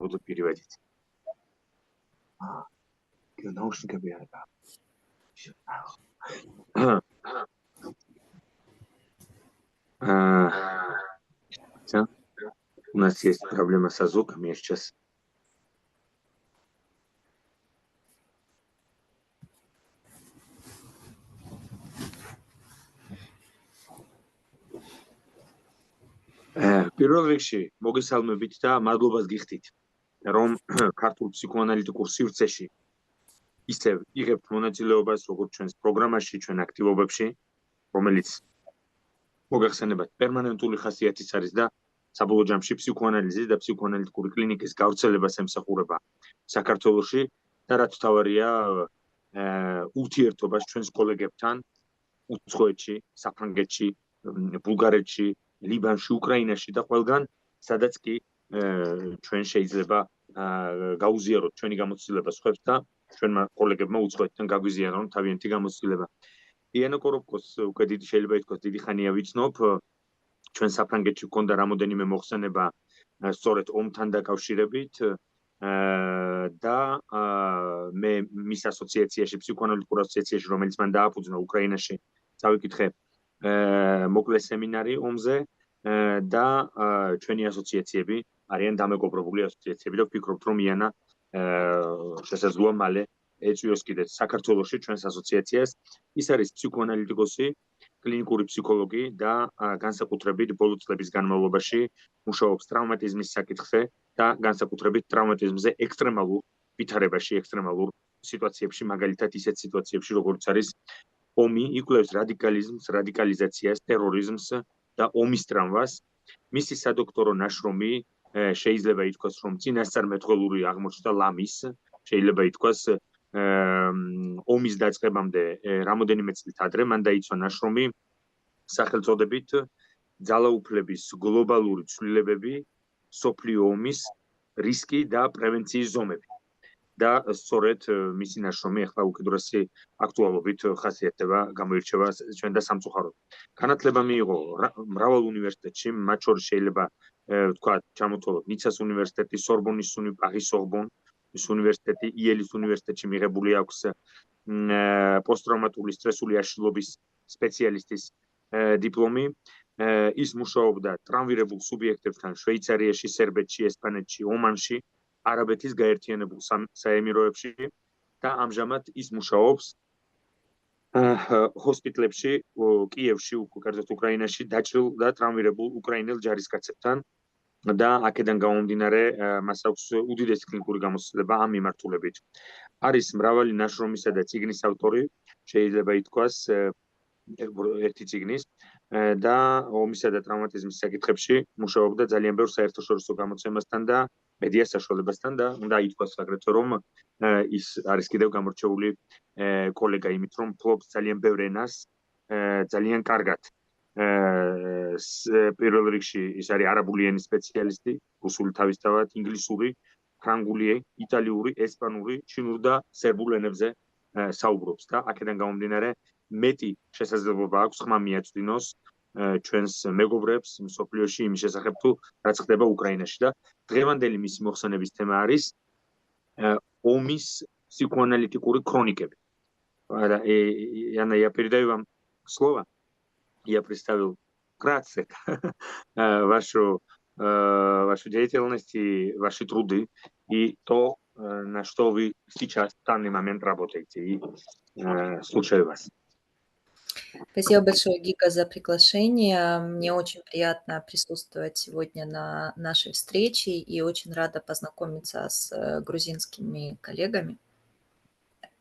буду переводить. Наушниками это. Всё. У нас есть проблема со звуком, я сейчас. პირველ რიგში მოგესალმებით და მადლობას გიხდით, რომ ქართულ ფსიქოანალიტიკურ სივრცეში ისევ იღებთ მონაწილეობას როგორც ჩვენს პროგრამაში, ჩვენ აქტივობებში, რომელიც მოგახსენებათ პერმანენტული ხასიათის არის და საბოლოო ჯამში ფსიქოანალიზის და ფსიქოანალიტიკური კლინიკის გავრცელებას ემსახურება საქართველოში და რაც თავარია ურთიერთობას ჩვენს კოლეგებთან უცხოეთში, საფრანგეთში, ბულგარეთში, ლიბანში, უკრაინაში და ყველგან, სადაც კი ჩვენ შეიძლება გაუზიაროთ ჩვენი გამოცდილება სხვებს და ჩვენმა კოლეგებმა უცხოეთთან გაგვიზიარონ თავიანთი გამოცდილება. იანო კორობკოს უკვე შეიძლება ითქვას დიდი ხანია ვიცნობ, ჩვენ საფრანგეთში გვქონდა რამოდენიმე მოხსენება სწორედ ომთან დაკავშირებით და მე მის ასოციაციაში, ფსიქოანალიტიკურ ასოციაციაში, რომელიც მან დააფუძნა უკრაინაში, წავიკითხე მოკლე სემინარი ომზე და ჩვენი ასოციაციები არიან დამეგობრებული ასოციაციები და ვფიქრობთ, რომ იანა შესაძლოა მალე ეწვიოს კიდეც საქართველოში ჩვენს ასოციაციას. ის არის ფსიქოანალიტიკოსი, კლინიკური ფსიქოლოგი და განსაკუთრებით ბოლო წლების განმავლობაში მუშაობს ტრავმატიზმის საკითხზე და განსაკუთრებით ტრავმატიზმზე ექსტრემალურ ვითარებაში, ექსტრემალურ სიტუაციებში, მაგალითად ისეთ სიტუაციებში, როგორც არის ომი, იკვლევს რადიკალიზმს, რადიკალიზაციას, ტერორიზმს და ომის ტრამვას. მისი სადოქტორო ნაშრომი შეიძლება ითქვას, რომ წინასწარმეტყველური აღმოჩნდა ლამის, შეიძლება ითქვას ომის დაწყებამდე რამოდენიმე წლით ადრე მან დაიცვა ნაშრომი სახელწოდებით ძალაუფლების გლობალური ცვლილებები, სოფლიო ომის რისკი და პრევენციის ზომები. და სწორედ მისი ნაშრომი ახლა უკიდურესი აქტუალობით ხასიათდება, გამოირჩევა ჩვენ და სამწუხაროდ. განათლება მიიღო მრავალ უნივერსიტეტში, მათ შორის შეიძლება ვთქვა, ჩამოთვალოთ ნიცას უნივერსიტეტი, სორბონის პარიზის სორბონის უნივერსიტეტი, იელის უნივერსიტეტში მიღებული აქვს პოსტტრაუმატული სტრესული აშლილობის სპეციალისტის დიპლომი. ის მუშაობდა ტრავმირებულ სუბიექტებთან შვეიცარიაში, სერბეთში, ესპანეთში, ომანში, არაბეთის გაერთიანებულ საემიროებში და ამჟამად ის მუშაობს ჰოსპიტლებში, კიევში, კერძოდ უკრაინაში დაჭრილ და ტრავმირებულ უკრაინელ ჯარისკაცებთან და აქედან გამომდინარე მას აქვს უდიდესი კლინიკური გამოცდილება ამ მიმართულებით. არის მრავალი ნაშრომისა და წიგნის ავტორი, შეიძლება ითქვას ერთი წიგნის და ომისა და ტრავმატიზმის საკითხებში მუშაობდა ძალიან ბევრ საერთაშორისო გამოცემასთან და მედია საშუალებასთან და უნდა ითქვას აგრეთვე, რომ ის არის კიდევ გამორჩეული კოლეგა იმით, რომ ფლობს ძალიან ბევრ ენას ძალიან კარგად. პირველ რიგში ის არის არაბული ენის სპეციალისტი, რუსული თავისთავად, ინგლისური, ფრანგული, იტალიური, ესპანური, ჩინური და სერბულ ენებზე საუბრობს და აქედან გამომდინარე მეტი შესაძლებლობა აქვს ხმა მიაწვდინოს ჩვენს მეგობრებს მსოფლიოში იმის შესახებ თუ რაც ხდება უკრაინაში და დღევანდელი მისი მოხსენების თემა არის ომის психоаналитикური хроникები. Я передаю вам слово. Я представил вкратце вашу деятельность и ваши труды и то, на что вы сейчас в данный момент работаете. И слушаю вас. Спасибо большое, Гика, за приглашение. Мне очень приятно присутствовать сегодня на нашей встрече и очень рада познакомиться с грузинскими коллегами.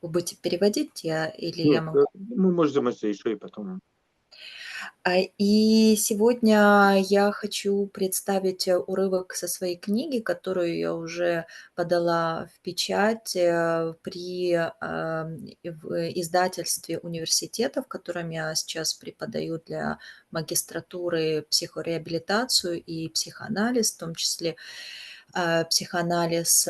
Вы будете переводить или я могу? Мы можем еще и потом. И сегодня я хочу представить урывок со своей книги, которую я уже подала в печать при издательстве университета, в котором я сейчас преподаю для магистратуры психореабилитацию и психоанализ, в том числе психоанализ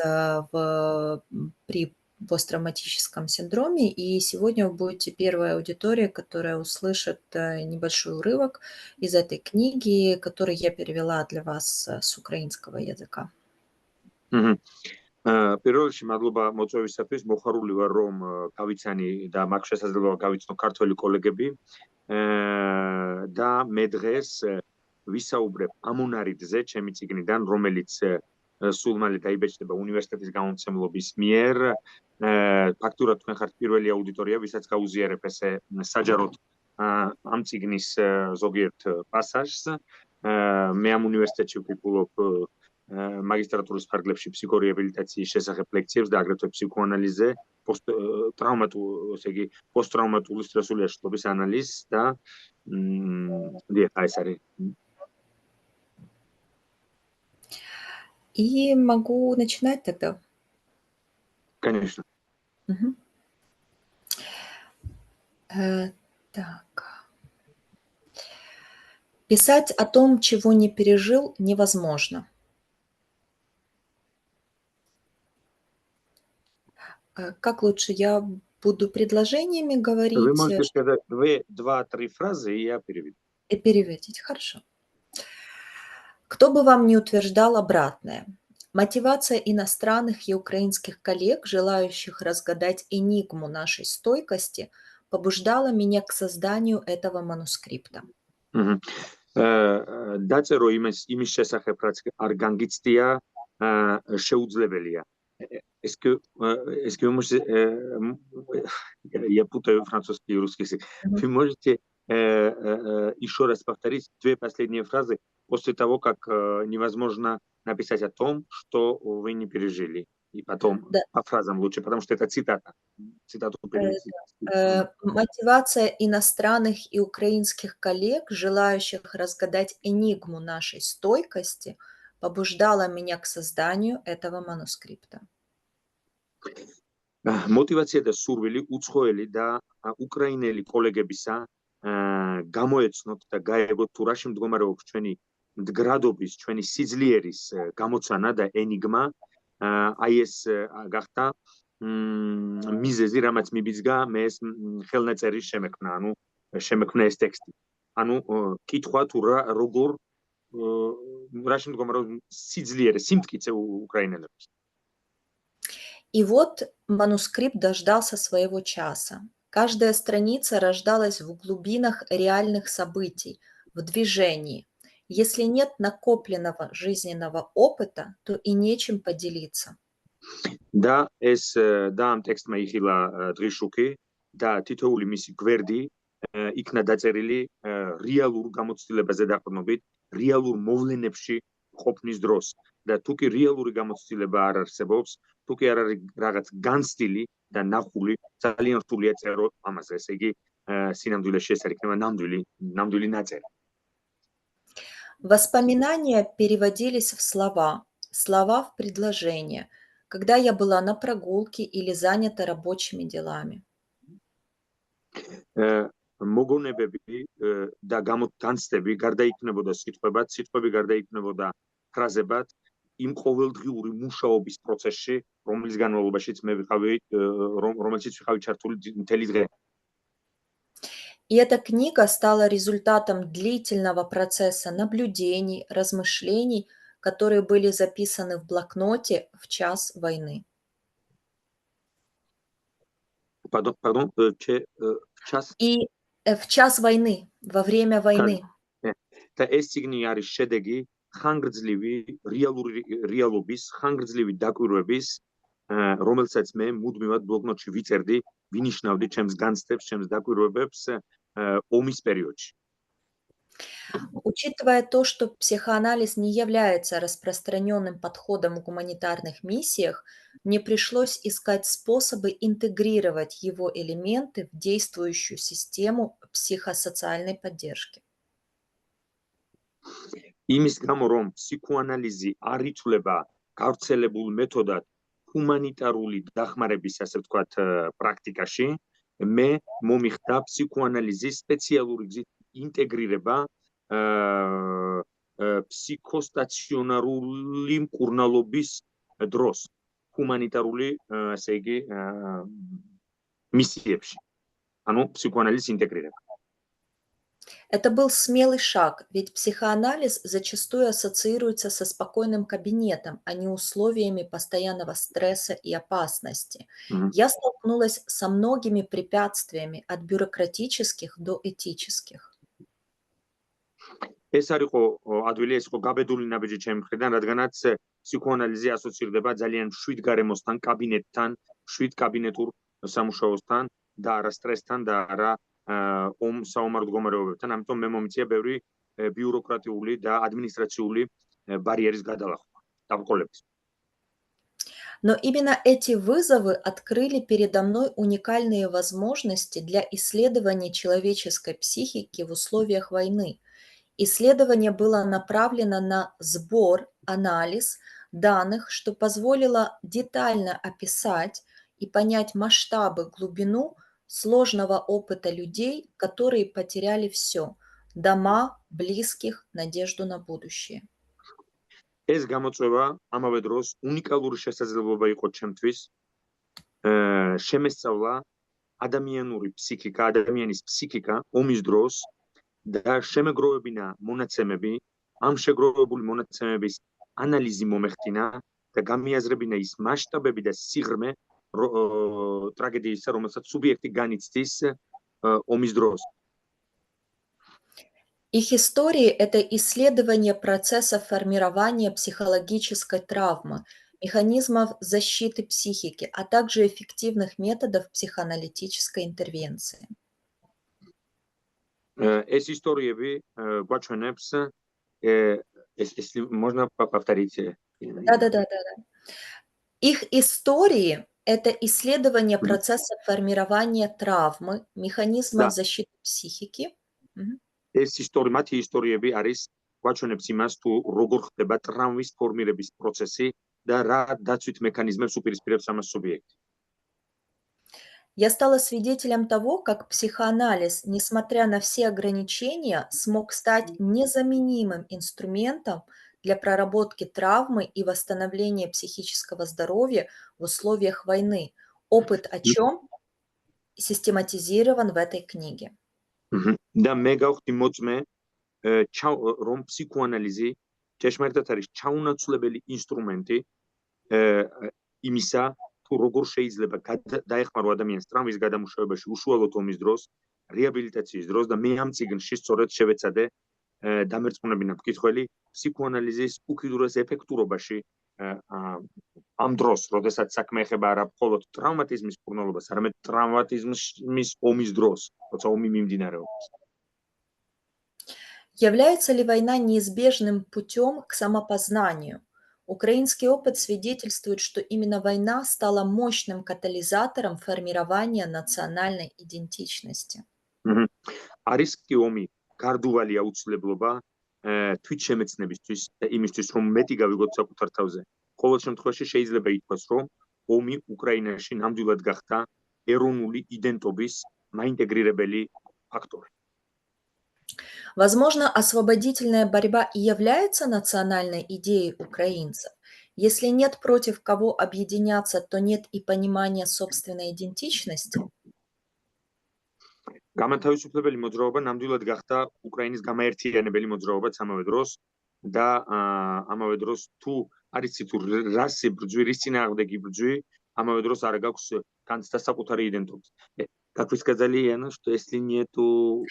при посттравматическом синдроме. И сегодня вы будете первая аудитория, которая услышит небольшой урывок из этой книги, который я перевела для вас с украинского языка. პირველ რიგში მადლობა მოწვევისათვის. მოხარული ვარ, რომ გავიცანი და მაქვს შესაძლებლობა გავიცნო ქართველი კოლეგები და მე დღეს ვისაუბრებ ამონარიდზე, ჩემი წიგნიდან, რომელიც სულ მალე დაიბეჭდება უნივერსიტეტის გამომცემლობის მიერ. ფაქტურად თქვენ ხართ პირველი აუდიტორია, ვისაც გაუზიარებ ესე საჯაროდ ამ წიგნის ზოგიერთ პასაჟს. მე ამ უნივერსიტეტში ვკითხულობ მაგისტრატურის ფარგლებში ფსიქორეაბილიტაციის შესახებ ლექციებს და აგრეთვე ფსიქოანალიზზე, პოსტტრაუმატული სტრესული აშლილობის ანალიზს და ეს არის. И могу начинать тогда. Конечно. Так. Писать о том, чего не пережил, невозможно. Как лучше? Я буду предложениями Вы говорить можете сказать 2-3 фразы, и я переведу. и переводить. Хорошо. Кто бы вам ни утверждал обратное, мотивация иностранных и украинских коллег, желающих разгадать энигму нашей стойкости, побуждала меня к созданию этого манускрипта. დაწერო იმის შესახებ, რაც არ განგიცდია, შეუძლებელია. Est-ce que vous я путаю французский и русский язык. Вы можете еще раз повторить 2 последние фразы после того, как невозможно написать о том, что вы не пережили. И потом по фразам лучше, потому что это цитата. Цитату перевести. Мотивация иностранных и украинских коллег, желающих разгадать энигму нашей стойкости, побуждала меня к созданию этого манускрипта. Мотивация და სურვილი უცხოელი და უკრაინელი კოლეგებისა გამოეცნოთ და გაეგოთ თუ რა შემდგომარეობს ჩვენი მდგრადობის, ჩვენი სიძლიერის გამოცანა და ენიგმა, აი ეს გახდა მიზეზი, რამაც მიბიძგა მე ეს ხელნაწერის შემექმნა, ანუ შემექმნა ეს ტექსტი. ანუ კითხვა თუ როგორ რა შემდგომარეობს სიძლიერე, სიმტკიცე უკრაინელებს. И вот манускрипт дождался своего часа. Каждая страница рождалась в глубинах реальных событий, в движении. Если нет накопленного жизненного опыта, то и нечем поделиться. Да, ამ ტექსტმა იხილა დღის-შუქი და თითოეული მისი გვერდი იქნა დაწერილი რეალურ გამოცდილებაზე დაყრდნობით, რეალურ მოვლენებში ყოფნის დროს. და თუ კი რეალური გამოცდილება არ არსებობს, თუ კი არ არის რაღაც განცდილი და ნახული, ძალიან რთულია წერო ამაზე. ესე იგი, სინამდვილეში ეს არ იქნება ნამდვილი ნაწერი. Воспоминания переводились в слова, слова в предложения, когда я была на прогулке или занята рабочими делами. მოგონებები და განცდები გარდაიქმნებოდა სიტყვებად, სიტყვები გარდაიქმნებოდა ფრაზებად, იმ ყოველდღიური მუშაობის პროცესში, რომლის განმავლობაშიც მე ვიყავი, რომელშიც ვიყავი ჩართული მთელი დღე. И эта книга стала результатом длительного процесса наблюдений, размышлений, которые были записаны в блокноте в час войны. Pardon, в час? И в час войны, во время войны. და ეს წიგნი არის შედეგი ხანგრძლივი რეალობის, ხანგრძლივი დაკვირვების, რომელსაც მე მუდმივად ბლოკნოტში ვიწერდი, ვინიშნავდი ჩემს განცდებს, ჩემს დაკვირვებებს ომის периодში. Учитывая то, что психоанализ не является распространенным подходом в гуманитарных миссиях, мне пришлось искать способы интегрировать его элементы в действующую систему психосоциальной поддержки. იმის გამო, რომ ფსიქოანალიზი არ ითვლება გავრცელებულ მეთოდად ჰუმანიტარული დახმარების, ასე ვთქვათ, პრაქტიკაში, მე მომიხდა ფსიქოანალიზის სპეციალური გზით ინტეგრირება ფსიქოსტაციონარული მკურნალობის დროს ჰუმანიტარული, ასე იგი, მისიებში. ანუ ფსიქოანალიზის ინტეგრირება. Это был смелый шаг, ведь психоанализ зачастую ассоциируется со спокойным кабинетом, а не условиями постоянного стресса и опасности. Mhm. Я столкнулась со многими препятствиями, от бюрократических до этических. ეს არ იყო ადვილი, ეს იყო გაბედული ნაბიჯი ჩემი მხრიდან, რადგანაც ფსიქოანალიზი ასოცირდება ძალიან მშვიდ გარემოსთან, კაბინეტთან, მშვიდ კაბინეტურ სამუშაოსთან და არა სტრესთან და არა საომარ მდგომარეობებთან. ამიტომ მე მომიწია ბევრი ბიუროკრატიული და ადმინისტრაციული ბარიერის გადალახვა, დაბრკოლების. Но именно эти вызовы открыли передо мной уникальные возможности для исследования человеческой психики в условиях войны. Исследование было направлено на сбор, анализ данных, что позволило детально описать и понять масштабы, глубину сложного опыта людей, которые потеряли все – дома, близких, надежду на будущее. ეს გამოწვევა ამავე დროს უნიკალური შესაძლებლობა იყო ჩემთვის შემესწავლა ადამიანური ფსიქიკა, ადამიანის ფსიქიკა ომის დროს და შემეგროვებინა მონაცემები, ამ შეგროვებული მონაცემების ანალიზი მომეხდინა და გამიაზრებინა ის მასშტაბები და სიღრმე ტრაგედიისა, რომელსაც субъекти განიცდის ომის დროს. Их истории – это исследование процесса формирования психологической травмы, механизмов защиты психики, а также эффективных методов психоаналитической интервенции. ეს ისტორიები გვაჩვენებს можно повторить? Да. Их истории – это исследование процесса формирования травмы, механизмов защиты психики. ეს მათი ისტორიები არის გვაჩვენებს იმას, თუ როგორ ხდება ტრამვის ფორმირების პროცესი და რა დაცვით მექანიზმებს უპირისპირებს ამას სუბიექტი. Я стала свидетелем того, как психоанализ, несмотря на все ограничения, смог стать незаменимым инструментом для проработки травмы и восстановления психического здоровья в условиях войны. Опыт о чем систематизирован в этой книге. და მე გავხდი მოწმე, რომ ფსიქოანალიზი ჭეშმარიტად არის ჩაუნაცვლებელი ინსტრუმენტი იმისა, თუ როგორ შეიძლება დაეხმარო ადამიანს ტრამვის გადამუშავებაში უშუალოდ ომის დროს, რეაბილიტაციის დროს და მე ამ წიგნში სწორედ შევეცადე დამერწმუნებინა მკითხველი ფსიქოანალიზის უკიდურეს ეფექტურობაში ამ დროს, როდესაც საქმე ეხება არა მხოლოდ ტრავმატიზმის მკურნალობას, არამედ ტრავმატიზმის ომის დროს, როცა ომი მიმდინარეობს. Является ли война неизбежным путем к самопознанию? Украинский опыт свидетельствует, что именно война стала мощным катализатором формирования национальной идентичности. არის კი ომი გარდუვალი აუცილებლობა თვითშემეცნებისთვის და იმისთვის, რომ მეტი გავიგოთ საკუთარ თავზე. ყოველ შემთხვევაში შეიძლება ითქვას, რომ ომი უკრაინაში ნამდვილად გახდა ეროვნული იდენტობის მაინტეგრირებელი ფაქტორი. Возможно, освободительная борьба и является национальной идеей украинцев. Если нет против кого объединяться, то нет и понимания собственной идентичности. გამათავისუფლებელი მოძრაობა ნამდვილად გახდა უკრაინის გამაერთიანებელი მოძრაობაც ამავე დროს და ამავე დროს თუ არის თუ რასი ბრძვი, რის წინააღმდეგ იბრძვი, ამავე დროს არ გაქვს განცდა საკუთარი იდენტობის. Как вы сказали, Яна, что если нету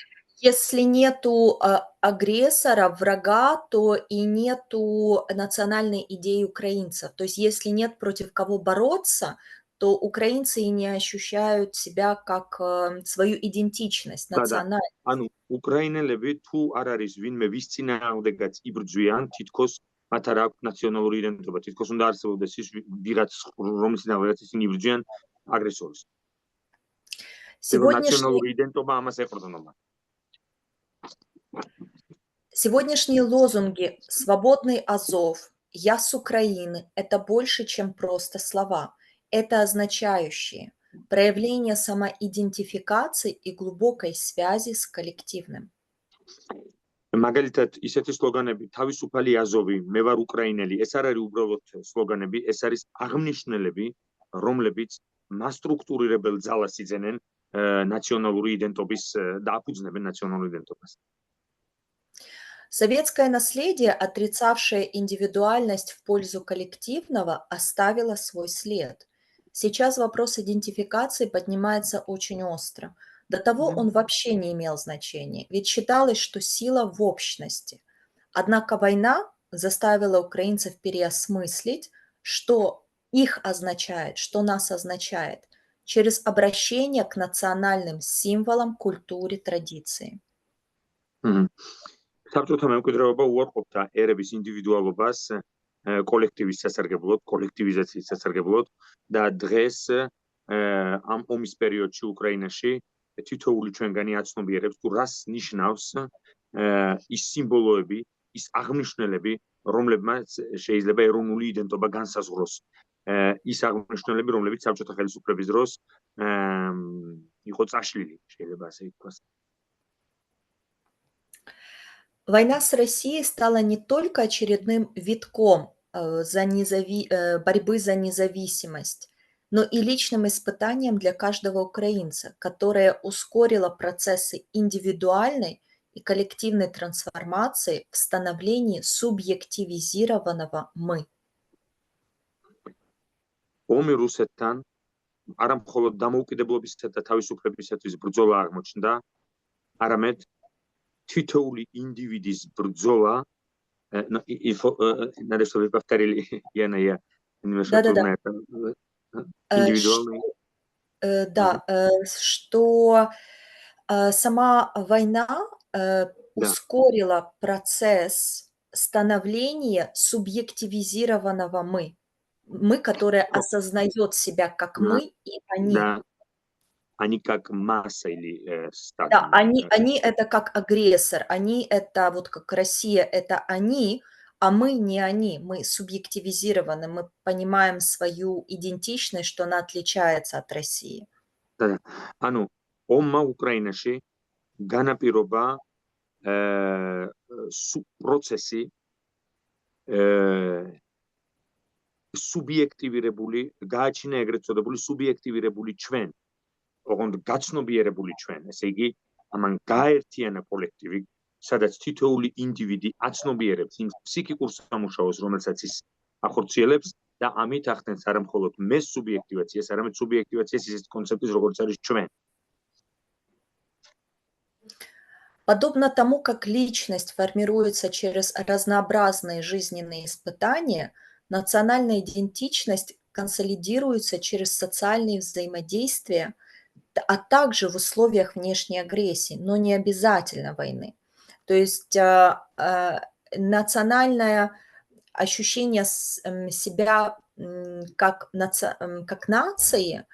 агрессора, врага, то и нету национальной идеи украинцев. То есть если нет против кого бороться, то украинцы и не ощущают себя как свою идентичность национальную. ანუ უკრაინელები თუ არ არის ვინმე ვის წინააღმდეგაც იბრძვიან, თითქოს მათ არ აქვს ნაციონალური იდენტობა, თითქოს უნდა არსებობდეს ის ვიღაც რომლის წინააღმდეგაც ისინი იბრძვიან აგრესორს. Национальная идентობა ამას ეყრდნობა. Сегодняшние лозунги «Свободный Азов», «Я с Украины» – это больше, чем просто слова. Это означающие проявление самоидентификации и глубокой связи с коллективным. მაგალითად, ისეთი სლოგანები თავისუფალი აზოვი, მე ვარ უკრაინელი, ეს არ არის უბრალოდ სლოგანები, ეს არის აღნიშნულები, რომლებიც მასტრუქტურირებელ ძალას იძენენ ნაციონალური იდენტობის და აფუძნებენ ნაციონალურ იდენტობას. Советское наследие, отрицавшее индивидуальность в пользу коллективного, оставило свой след. Сейчас вопрос идентификации поднимается очень остро. До того он вообще не имел значения, ведь считалось, что сила в общности. Однако война заставила украинцев переосмыслить, что их означает, что нас означает, через обращение к национальным символам, культуре, традиции. საბჭოთა მემკვიდრეობა უარყოფდა ერების ინდივიდუალობას კოლექტივის სასარგებლოდ, კოლექტივიზაციის სასარგებლოდ და დღეს ამ ომის პერიოდში უკრაინაში თითოეული ჩვენგანი აცნობიერებს თუ რას ნიშნავს ის სიმბოლოები, ის აღნიშნულები, რომლებმაც შეიძლება ეროვნული იდენტობა განსაზღვროს. ის აღნიშნულები, რომლებიც საბჭოთა ხელისუფლების დროს იყო წაშლილი, შეიძლება ასე ითქვას. Война с Россией стала не только очередным витком борьбы за независимость, но и личным испытанием для каждого украинца, которое ускорило процессы индивидуальной и коллективной трансформации в становлении субъективизированного «мы». ომი რუსეთთან არა მხოლოდ დამოუკიდებლობისა და თავისუფლებისათვის ბრძოლა აღმოჩნდა, არამედ თითოეული ინდივიდის бრძოლა, надо чтобы повторили, я немножко трудно это индивидуальный. Да, что сама война ускорила процесс становления субъективизированного «мы». Мы, которое осознает себя как мы и они. Да. Они как масса или стадо. Да, они это как агрессор, они это вот как Россия, это они, а мы не они, мы субъективизированы, мы понимаем свою идентичность, что она отличается от России. Да. Ану, омма Украинаში განაპირობა პროცესი სუბიექტივირებული, გააჩინა ეგრეთ წოდებული სუბიექტივირებული ჩვენ. ოღონდ გაცნობიერებული ჩვენ, ესე იგი, ამან გაერთიანა კოლექტივი, სადაც თითოეული ინდივიდი აცნობიერებს იმ ფსიქიკურ სამუშაოს, რომელსაც ის ახორციელებს და ამით ახდენს არა მხოლოდ მეს სუბიექტივაციას, არამედ სუბიექტივაციას ისეთ კონცეფტის, როგორც არის ჩვენ. Подобно тому, как личность формируется через разнообразные жизненные испытания, национальная идентичность консолидируется через социальные взаимодействия, а также в условиях внешней агрессии, но не обязательно войны. То есть национальное ощущение себя как нации,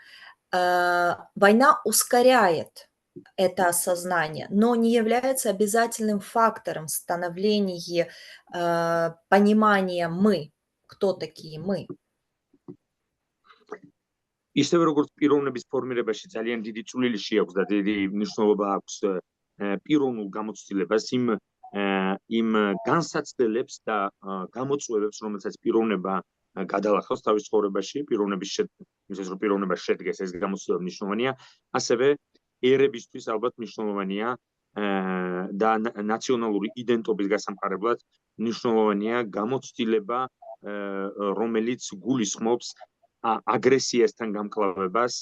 война ускоряет это осознание, но не является обязательным фактором становления понимания «мы», кто такие мы. ისევე როგორც პიროვნების ფორმირებაში ძალიან დიდი წვლილი შეაქვს და დიდი მნიშვნელობა აქვს პიროვნულ გამოცდილებას, იმ განსაცდელებს და გამოწვევებს, რომელსაც პიროვნება გადალახავს თავის ცხოვრებაში, ისე რომ პიროვნება შედგეს, ეს გამოცდილება მნიშვნელოვანია, ასევე ერებისთვის ალბათ მნიშვნელოვანია და ნაციონალური იდენტობის გასამყარებლად მნიშვნელოვანია გამოცდილება, რომელიც გულისხმობს აგრესიასთან გამკლავებას,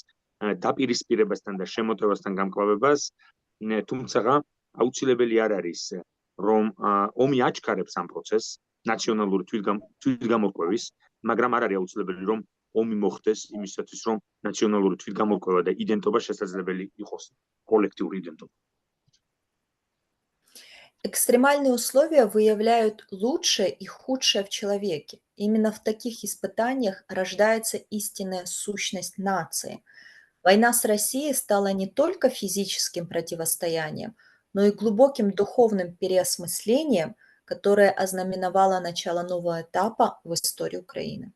დაპირისპირებასთან და შემოტევასთან გამკლავებას, თუმცა აუცილებელი არ არის, რომ ომი აჩქარებს ამ პროცესს ნაციონალური თვითგამორკვევის, მაგრამ არ არის აუცილებელი, რომ ომი მოხდეს იმისათვის, რომ ნაციონალური თვითგამორკვევა და იდენტობა შესაძლებელი იყოს, коллективური იდენტობა. Экстремальные условия выявляют лучшее и худшее в человеке. Именно в таких испытаниях рождается истинная сущность нации. Война с Россией стала не только физическим противостоянием, но и глубоким духовным переосмыслением, которое ознаменовало начало нового этапа в истории Украины.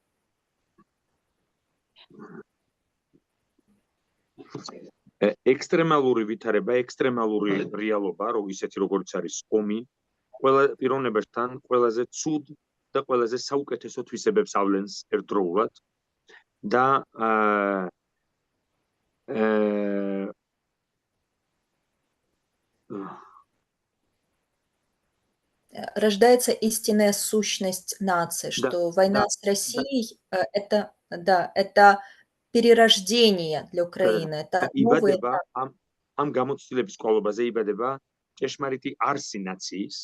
Экстремალური ვითარება, экстремალური რეალობა, ისეთი როგორც არის ომი, ყველა პიროვნებასთან ყველაზე ცუდ და ყველაზე საუკეთესო თვისებებს ავლენს ერთდროულად და Рождается истинная сущность нации, что война с Россией это перерождение для Украины, это новый этап. ამ გამოცდილების კვალობაზე იბადება ჭეშმარიტი არსი ნაციის,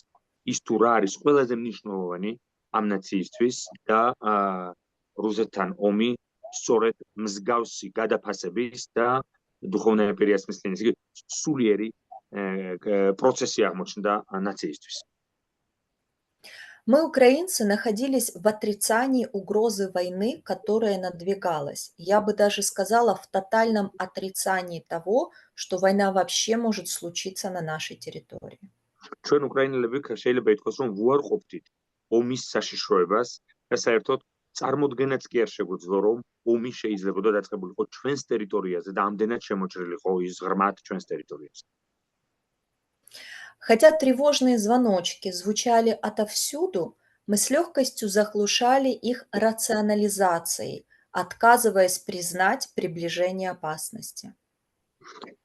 ის თუ რა არის ყველაზე მნიშვნელოვანი ამ ნაციისთვის და რუსეთთან ომი სწორედ მსგავსი გადაფასების და духовная переосмысление, სულიერი პროცესი აღმოჩნდა ნაციისთვის. Мы, украинцы, находились в отрицании угрозы войны, которая надвигалась. Я бы даже сказала, в тотальном отрицании того, что война вообще может случиться на нашей территории. ჩვენ უკრაინელები შეიძლება ითქვას, რომ ვუარყოფდით ომის საშიშროებას და საერთოდ წარმოდგენაც კი არ შეგვეძლო, რომ ომი შეიძლებოდა დაწყებულიყო ჩვენს ტერიტორიაზე და ამდენად შემოჭრილიყო ის ღრმად ჩვენს ტერიტორიაზე. Хотя тревожные звоночки звучали отовсюду, мы с легкостью заглушали их рационализацией, отказываясь признать приближение опасности.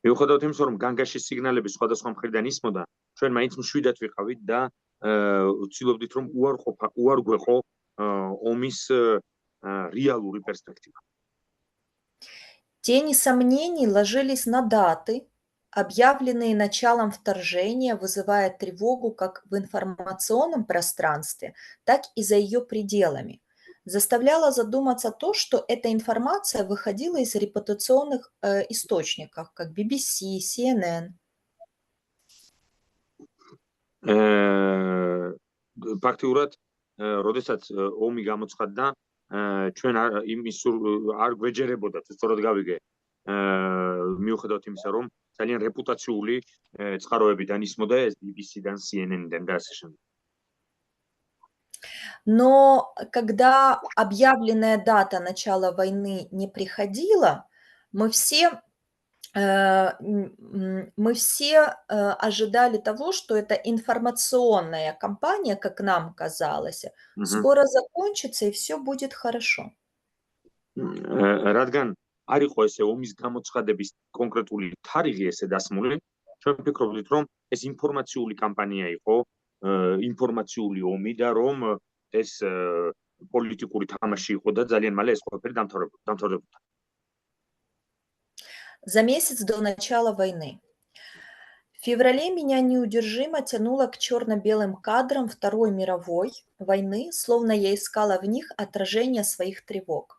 მიუხედავად იმისა, რომ განგაშის სიგნალები სხვადასხვა მხრიდან ისმოდა, ჩვენ მაინც მშვიდად ვიყავით და ვცდილობდით, რომ უარ გვეყო ომის რეალური перспектива. Тени сомнений ложились на даты, объявленные началом вторжения, вызывая тревогу как в информационном пространстве, так и за ее пределами. Заставляло задуматься то, что эта информация выходила из репутационных источников, как BBC, CNN. Фактурат, როდესაც ომი გამოცხადდა, ჩვენ იმის არ გვეჯერებოდა, თუ სწორად გავიგე, მიუხედავად იმისა, რომ ძალიან რეპუტაციული წყაროებიდან ისმოდა ეს BBC-დან, CNN-დან და ასე შემდეგ. Но когда объявленная дата начала войны не приходила, мы все ожидали того, что эта информационная кампания, как нам казалось, скоро закончится и все будет хорошо. რადგან არ იყო ესე ომის გამოცხადების კონკრეტული თარიღი ესე დასმული, ჩვენ ვფიქრობდით, რომ ეს ინფორმაციული კამპანია იყო, ინფორმაციული ომი და რომ ეს პოლიტიკური თამაში იყო და ძალიან მალე ეს ყველაფერი დამთავრდებოდა. За месяц до начала войны. В феврале меня неудержимо тянуло к черно-белым кадрам Второй мировой войны, словно я искала в них отражение своих тревог.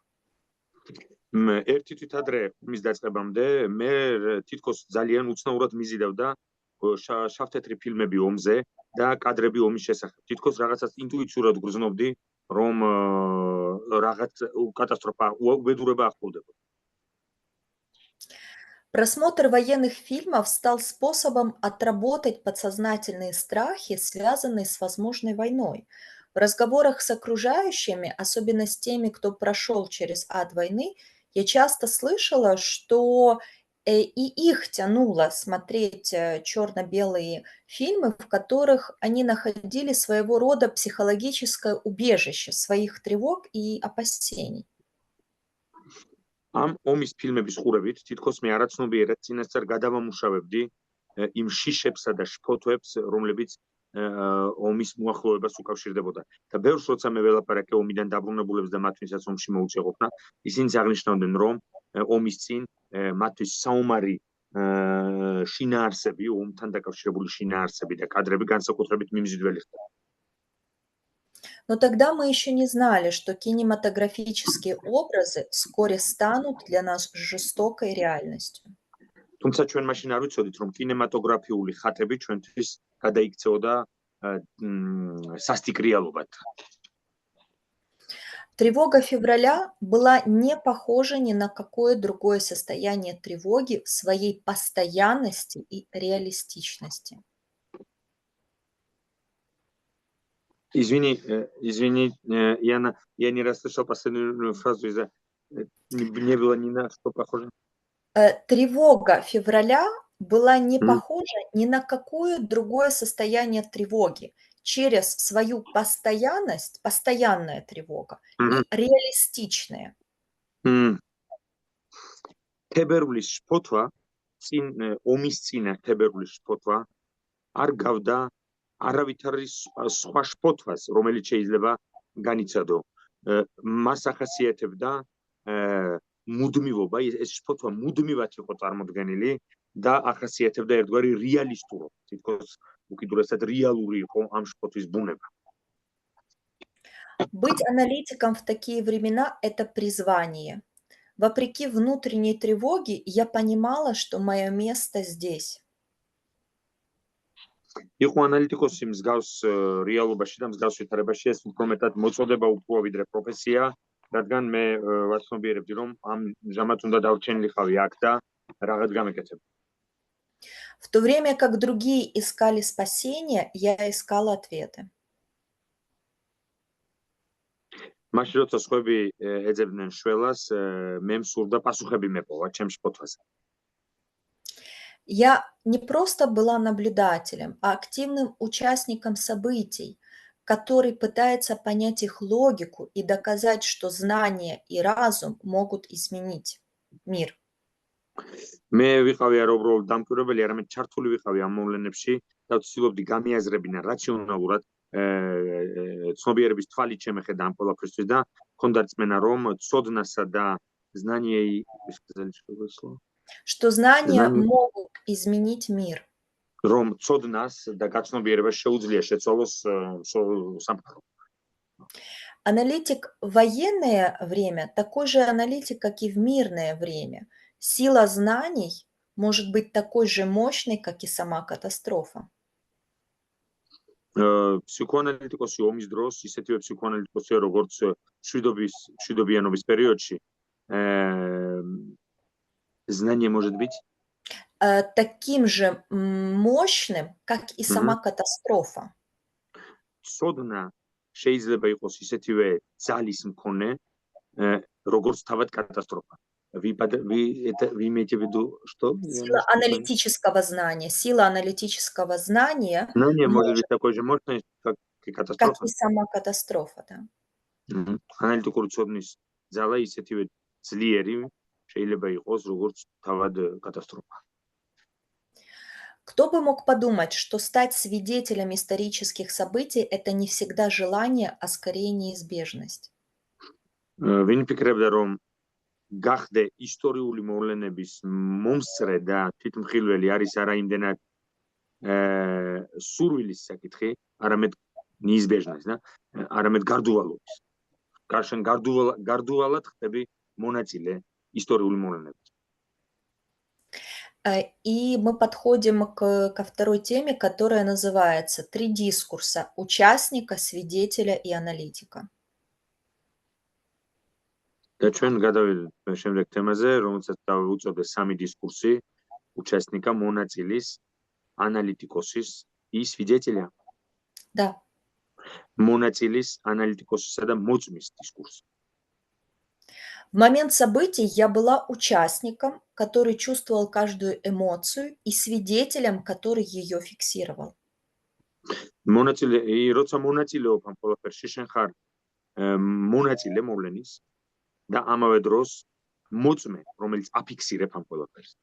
ერთი თვით ადრე მის დაწყებამდე მე თითქოს ძალიან უცნაურად მიზიდავდა შავ-თეთრი ფილმები ომზე და კადრები ომის შესახებ. თითქოს რაღაცას ინტუიციურად გრძნობდი, რომ რაღაც კატასტროფა, უბედურება ახლოვდება. Просмотр военных фильмов стал способом отработать подсознательные страхи, связанные с возможной войной. В разговорах с окружающими, особенно с теми, кто прошел через ад войны, я часто слышала, что и их тянуло смотреть черно-белые фильмы, в которых они находили своего рода психологическое убежище своих тревог и опасений. Am ომის ფილმების ყურებით თითქოს მე არაცნობიერად წინასწარ გადავამუშავებდი იმ შიშებსა და შფოთვებს, რომლებიც ომის მოახლოებას უკავშირდებოდა. და ბევრს როცა მე ველაპარაკე ომიდან დაბრუნებულებს და მათთვისაც ომში მოუწია ყოფნა, ისინი აღნიშნავდნენ, რომ ომის წინ მათთვის საომარი შინაარსები, ომთან დაკავშირებული შინაარსები და კადრები განსაკუთრებით მიმზიდველი ხდება. Но тогда мы еще не знали, что кинематографические образы вскоре станут для нас жестокой реальностью. თუმცა ჩვენ მაშინ არ ვიცოდით, რომ კინემატოგრაფიული ხატები ჩვენთვის გადაიქცეოდა სასტიკ რეალობად. Тревога февраля была не похожа ни на какое другое состояние тревоги в своей постоянности и реалистичности. Извини, Яна, я не расслышал последнюю фразу из-за не было ни на что похоже. Тревога февраля была не похожа ни на какое другое состояние тревоги через свою постоянность, постоянная тревога, и реалистичная. თებერვლის შფოთვა, ომის წინა თებერვლის შფოთვა არ გავდა არავითარი სხვა შფოთვას, რომელიც შეიძლება განიცადო. მას ახასიათებდა მუდმივობა, ეს შფოთვა მუდმივად იყო წარმოდგენილი და ახასიათებდა ერთგვარი რეალისტურობა, თითქოს უკიდურესად რეალური იყო ამ შფოთვის ბუნება. Быть аналитиком в такие времена – это призвание. Вопреки внутренней тревоге, я понимала, что мое место здесь. იყო ანალიტიკოსი მსგავს რეალობაში და მსგავს ვითარებაში ეს უფრო მეტად მოწოდება უფრო ვიდრე პროფესია, რადგან მე ვაცნობიერებდი, რომ ამჟამად უნდა დავრჩენილიყავი აქ და რაღაც გამეკეთებ. В то время как другие искали спасения, я искала ответы. მაშინ როცა სხვები ეძებდნენ შველას, მე მსურდა პასუხები მეპოვა ჩემ შფოთვაზე. Я не просто была наблюдателем, а активным участником событий, который пытается понять их логику и доказать, что знания и разум могут изменить мир. მე ვიყავი არა უბრალოდ დამკვირვებელი, არამედ ჩართული ვიყავი ამ მოვლენებში და ვცდილობდი გამიაზრებინა რაციონალურად ცნობიერების თვალით შემეხედა ამ ყველაფერთვის და მქონდა რწმენა, რომ ცოდნასა და знания Что знания могут изменить мир. რომ ცოდნას და გაცნობიერებას შეუძლია შეცვალოს სამყარო. Аналитик в военное время такой же аналитик, как и в мирное время. Сила знаний может быть такой же мощной, как и сама катастрофа. Психоаналитикოსი ომის დროს ისეთივე психоаналитикოსია, როგორც მშვიდობიანობის პერიოდში. Знание может быть таким же мощным, как и сама катастрофа. ცოდნა შეიძლება იყოს ისეთივე ძალის მქონე, როგორც თავად катастрофа. Вы имеете в виду что? Сила аналитического знания. Сила аналитического знания Знание может быть такой же мощной, как и катастрофа. Как и сама катастрофа, да. Аналитикური ცოდნის ძალა ისეთივე ძლიერი შეიძლება იყოს, როგორც თავად катастрофа. Кто бы мог подумать, что стать свидетелем исторических событий – это не всегда желание, а скорее неизбежность. Ვინ ფიქრებდა, რომ გახდე ისტორიული მოვლენების მომსწრე და თვითმხილველი არის არა იმდენად სურვილის საკითხი, არამედ неизбежность, да? არამედ გარდუვალობის. Გარშენ გარდუვალად ხდები მონაწილე ისტორიული მოვლენების. И мы подходим ко второй теме, которая называется «Три дискурса участника, свидетеля и аналитика». და ჩვენ გადავიდეთ შემდეგ თემაზე, რომელსაც დავუწოდე სამი დისკურსი участника, მონაწილის, аналитикосის и свидетеля. Да. მონაწილის, аналитикосისა და მოწმის дискурс. В момент событий я была участником, который чувствовал каждую эмоцию, и свидетелем, который ее фиксировал. მონაწილე, როცა მონაწილეობ ამ ყველაფერში, შენ ხარ მონაწილე მოვლენის და ამავე დროს მოწმე, რომელიც აფიქსირებ ამ ყველაფერს.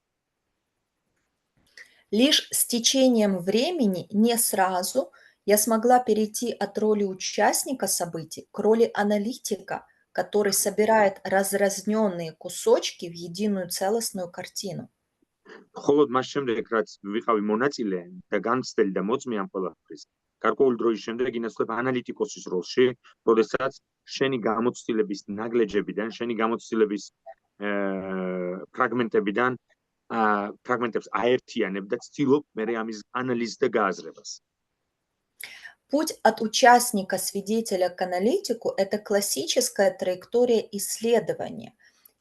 Лишь с течением времени, не сразу, я смогла перейти от роли участника событий к роли аналитика, который собирает разразненные кусочки в единую целостную картину. Холод მას შემდეგ, რაც ვიყავი მონაწილე და განცდელი და მოწმე ამ ყველაფრის, გარკვეული დროის შემდეგ ინაცვლებ ანალიტიკოსის როლში, როდესაც შენი გამოცდილების ნაგლეჯებიდან, შენი გამოცდილების ფრაგმენტებს აერთიანებ და ცდილობ მერე ამის ანალიზს და გააზრებას. Путь от участника-свидетеля к аналитику – это классическая траектория исследования.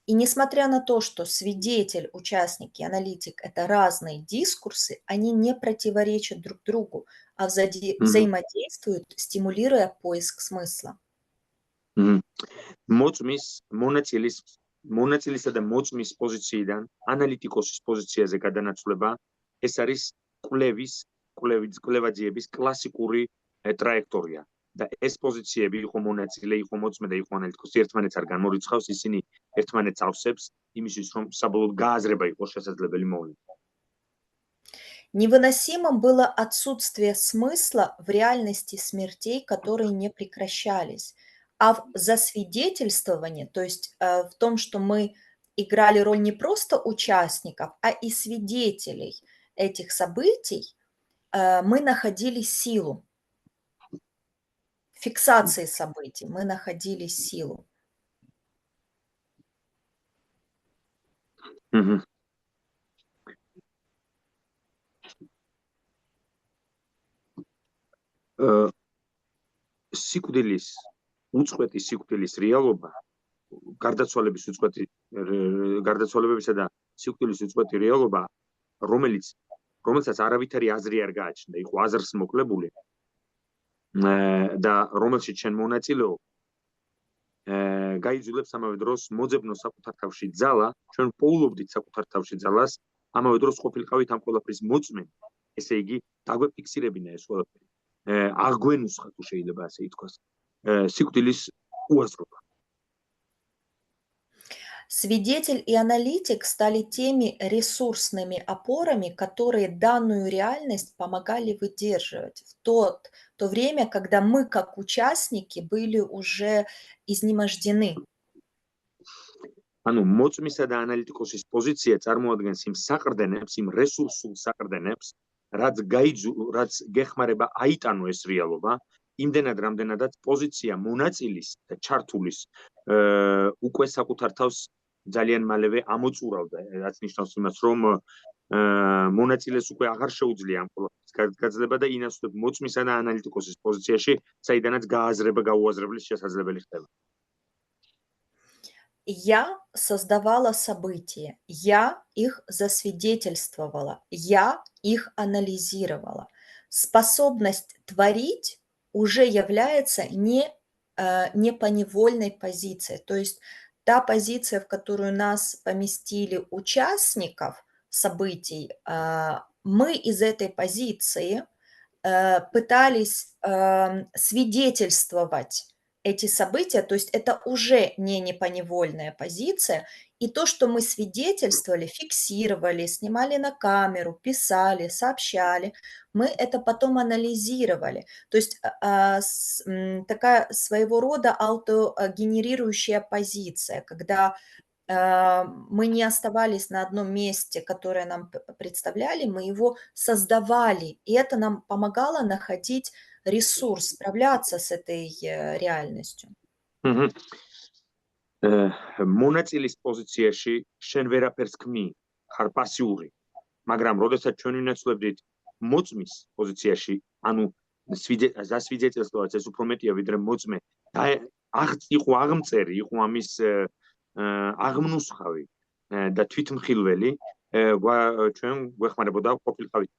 И несмотря на то, что свидетель, участник и аналитик – это разные дискурсы, они не противоречат друг другу, а взаимодействуют, стимулируя поиск смысла. მონაწილისა და მოწმის პოზიციიდან ანალიტიკოსის პოზიციაზე გადანაცვლება ეს არის კვლევაძიების კლასიკური ტრაექტორია და ეს პოზიციები იყო მონაწილე, იყო მოწმე და იყო ანალიტიკოსი ერთმანეთს არ განმორიცხავს, ისინი ერთმანეთს ავსებს იმისთვის, რომ საბოლოოდ გააზრება იყოს შესაძლებელი მოვლენა. Невыносимым было отсутствие смысла в реальности смертей, которые не прекращались. А в засвидетельствовании, то есть в том, что мы играли роль не просто участников, а и свидетелей этих событий, мы находили силу. В фиксации событий мы находили силу. სიკვდილის უწყვეტი სიკვდილის რეალობა, გარდაცვალებებისა და სიკვდილის უწყვეტი რეალობა, რომელსაც არავითარი აზრი არ გააჩნდა, იყო აზრს მოკლებული და რომელშიც შენ მონაწილეობ, გაიძულებს ამავე დროს მოძებნო საკუთარ თავში ძალა, ჩვენ პოულობდით საკუთარ თავში ძალას, ამავე დროს ყოფილიყავით ამ ყველაფრის მოწმენი, ესე იგი, დაგვეფიქსირებინა ეს ყველაფერი. Აღგვენუსხა თუ შეიძლება ასე ითქვას, სიკვდილის უაზრობა. Свидетель и аналитик стали теми ресурсными опорами, которые данную реальность помогали выдерживать в то время, когда мы, как участники, были уже изнемождены. ანუ მოწმისა და ანალიტიკოსის პოზიცია წარმოადგენს იმ საყრდენებს, იმ რესურსულ საყრდენებს, რაც გეხმარება აიტანო ეს რეალობა, იმდენად რამდენადაც პოზიცია მონაწილის და ჩართულის უკვე საკუთარ თავს ძალიან მალევე ამოწურავდა, რაც ნიშნავს იმას, რომ მონაწილეს უკვე აღარ შეუძლია ამ ყველაფრის გაძლება და ინაცვლებ მოწმისა და ანალიტიკოსის პოზიციაში, საიდანაც გააზრება გაუაზრებლის შესაძლებელი ხდება. Я создавала события, я их засвидетельствовала, я их анализировала. Способность творить уже является не поневольной позицией, то есть та позиция, в которую нас поместили участников событий, мы из этой позиции пытались свидетельствовать эти события, то есть это уже не поневольная позиция, и то, что мы свидетельствовали, фиксировали, снимали на камеру, писали, сообщали, мы это потом анализировали. То есть такая своего рода аутогенерирующая позиция, когда мы не оставались на одном месте, которое нам представляли, мы его создавали, и это нам помогало находить ресурс, справляться с этой реальностью. მონაწილის პოზიციაში შენ ვერაფერს ქმნი, ხარ პასიური, მაგრამ როდესაც ჩვენ ვინაცვლებდით მოწმის პოზიციაში, ანუ სასვიდეტელствовать ეს უფრო მეტია ვიდრე მოწმე, იყო აღმწერი, იყო ამის აღმნუსხავი და თვითმხილველი, ჩვენ გვეხმარებოდა ყოფილიყავით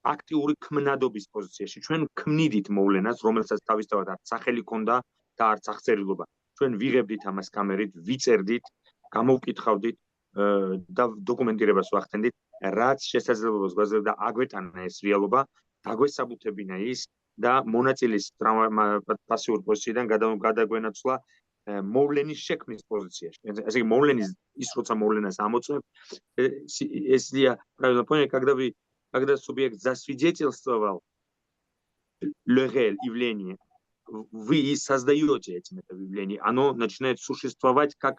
აქტიური ქმნადობის პოზიციაში. ჩვენ ქმნიდით მოვლენას, რომელსაც თავისთავად არც სახელი ჰქონდა და არც აღწერილობა. ჩვენ ვიღებდით ამას კამერით, ვიწერდით, გამოვკითხავდით და დოკუმენტირებას ვახდენდით, რაც შესაძლებლობას გვაძლევდა აგვეტანა ეს რეალობა, დაგვესაბუთებინა ის და მონაწილის პასიურ პოზიციიდან გადაგვენაცვლა მოვლენის შექმნის პოზიციაში. ესე იგი, მოვლენის ის როცა მოვლენას ამოწმებ, ესია правильно понял, когда субъект засвидетельствовал le réel явление, вы и создаете этим это явление, оно начинает существовать как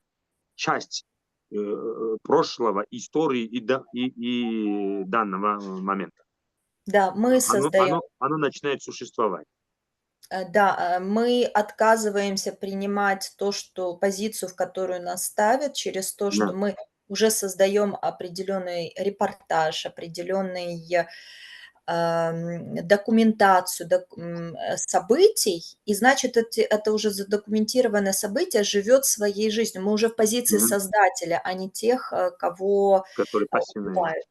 часть прошлого, истории и данного момента. Да, мы создаем. Оно начинает существовать. Да, мы отказываемся принимать позицию, в которую нас ставят, через то, что мы уже создаем определенный репортаж, определенный документацию событий, и значит, это уже задокументированное событие живет своей жизнью. Мы уже в позиции создателя, а не тех, кого покупают.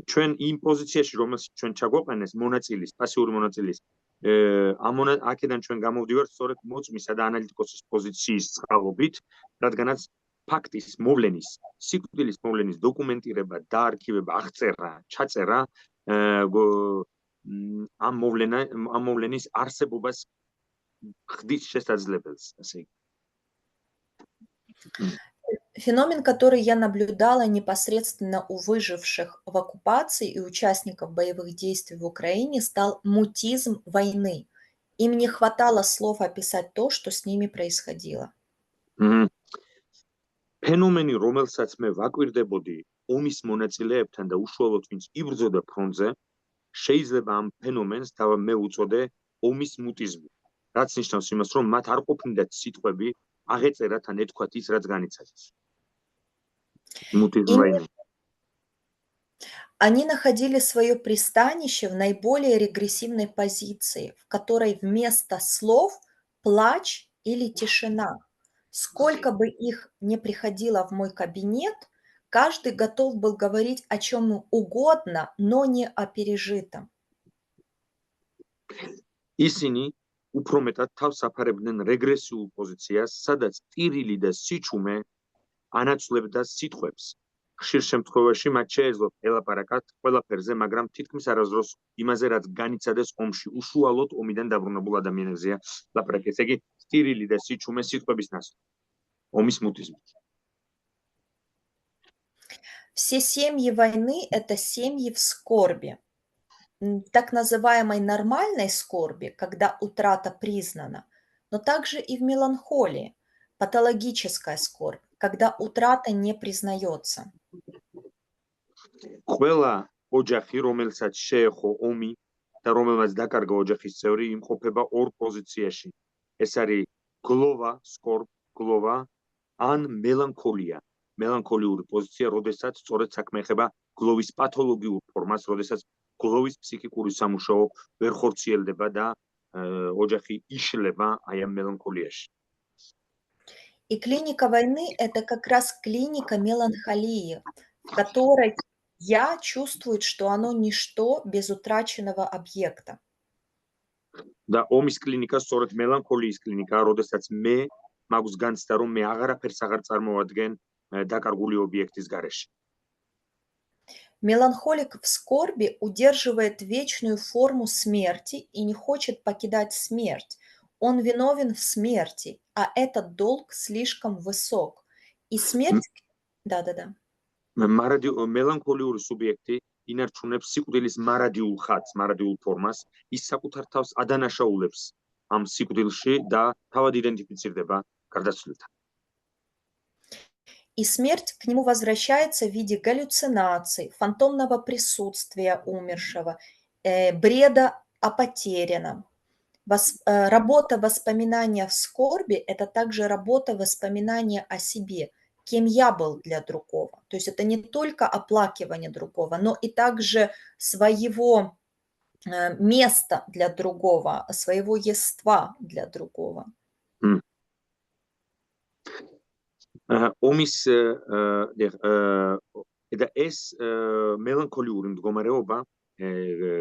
ჩვენ იმ პოზიციაში, რომელსაც ჩვენ ჩაგვაყენეს მონაწილის, პასიური მონაწილის, აქედან ჩვენ გამოვდივართ სწორედ მოწმისა და ანალიტიკოსის პოზიციის წყალობით, რადგანაც ფაქტის მოვლენის, სიკვდილის მოვლენის დოკუმენტირება, დაარქივება, აღწერა, ჩაწერა ამ მოვლენის არსებობას ხდის შესაძლებელს, ასე იგი. Феномен, который я наблюдала непосредственно у выживших в оккупации и участников боевых действий в Украине, стал мутизм войны. Им не хватало слов описать то, что с ними происходило. ფენომენი, რომელსაც მე ვაკვირდებოდი ომის მონაწილეებთან და უშუალოდ ვინც იბრძოდა ფრონტზე, შეიძლება ამ ფენომენს მე უწოდე ომის მუტიზმი. რაც ნიშნავს იმას, რომ მათ არ ყოფნიდათ სიტყვები აღეწერათ ან ეთქვათ ის, რაც განიცადეს. მუტიზმ ვაინი. Они находили свое пристанище в наиболее регрессивной позиции, в которой вместо слов плач или тишина. Сколько бы их ни приходило в мой кабинет, каждый готов был говорить о чем угодно, но не о пережитом. ისინი უფრო მეტად თავს აფარებდნენ რეგრესიულ პოზიციას, სადაც ტირილი და სიჩუმე ანაცვლებდა სიტყვებს. ხშირ შემთხვევაში მათ შეეძლოთ ელაპარაკათ ყველაფერზე, მაგრამ თითქმის არასდროს იმაზე, რაც განიცადეს ომში, უშუალოდ ომიდან დაბრუნებულ ადამიანებზეა ლაპარაკი. ესე იგი, ტირილი და სიჩუმე სიტყვების ნაცვლად. ომის მუტიზმი. Все семьи войны – это семьи в скорби. Так называемой нормальной скорби, когда утрата признана, но также и в меланхолии, патологическая скорбь, когда утрата не признается. ყველა ოჯახი, რომელსაც შეეხო ომი და რომელმაც დაკარგა ოჯახის წევრი, იმყოფება ორ პოზიციაში. ეს არის გლოვა, სკორბ, გლოვა ან მელანქოლია. მელანქოლიური პოზიცია, როდესაც სწორედ საქმე ეხება გლოვის პათოლოგიურ ფორმას, როდესაც გლოვის ფსიქიკური სამუშაო ვერ ხორციელდება და ოჯახი იშლება აი ამ მელანქოლიაში. И клиника войны – это как раз клиника меланхолии, в которой я чувствую, что оно ничто без утраченного объекта. და ომის კლინიკა სწორედ მელანქოლიის კლინიკაა, როდესაც მე მაქვს განცდა, რომ მე აღარაფერს აღარ წარმოვადგენ დაკარგული ობიექტის გარეშე. Меланхолик в скорби удерживает вечную форму смерти и не хочет покидать смерть. Он виновен в смерти, а этот долг слишком высок. И смерть... Да-да-да. მელანქოლიური სუბიექტი ინარჩუნებს სიკვდილის მარადიულ ხატს, მარადიულ ფორმას, ის საკუთარ თავს ადანაშაულებს ამ სიკვდილში და თავად იდენტიფიცირდება გარდაცვლილთან. И смерть к нему возвращается в виде галлюцинаций, фантомного присутствия умершего, бреда о потерянном. Работа воспоминания в скорби – это также работа воспоминания о себе, кем я был для другого. То есть это не только оплакивание другого, но и также своего места для другого, своего єства для другого. ომის და ეს მელანქოლიური მდგომარეობა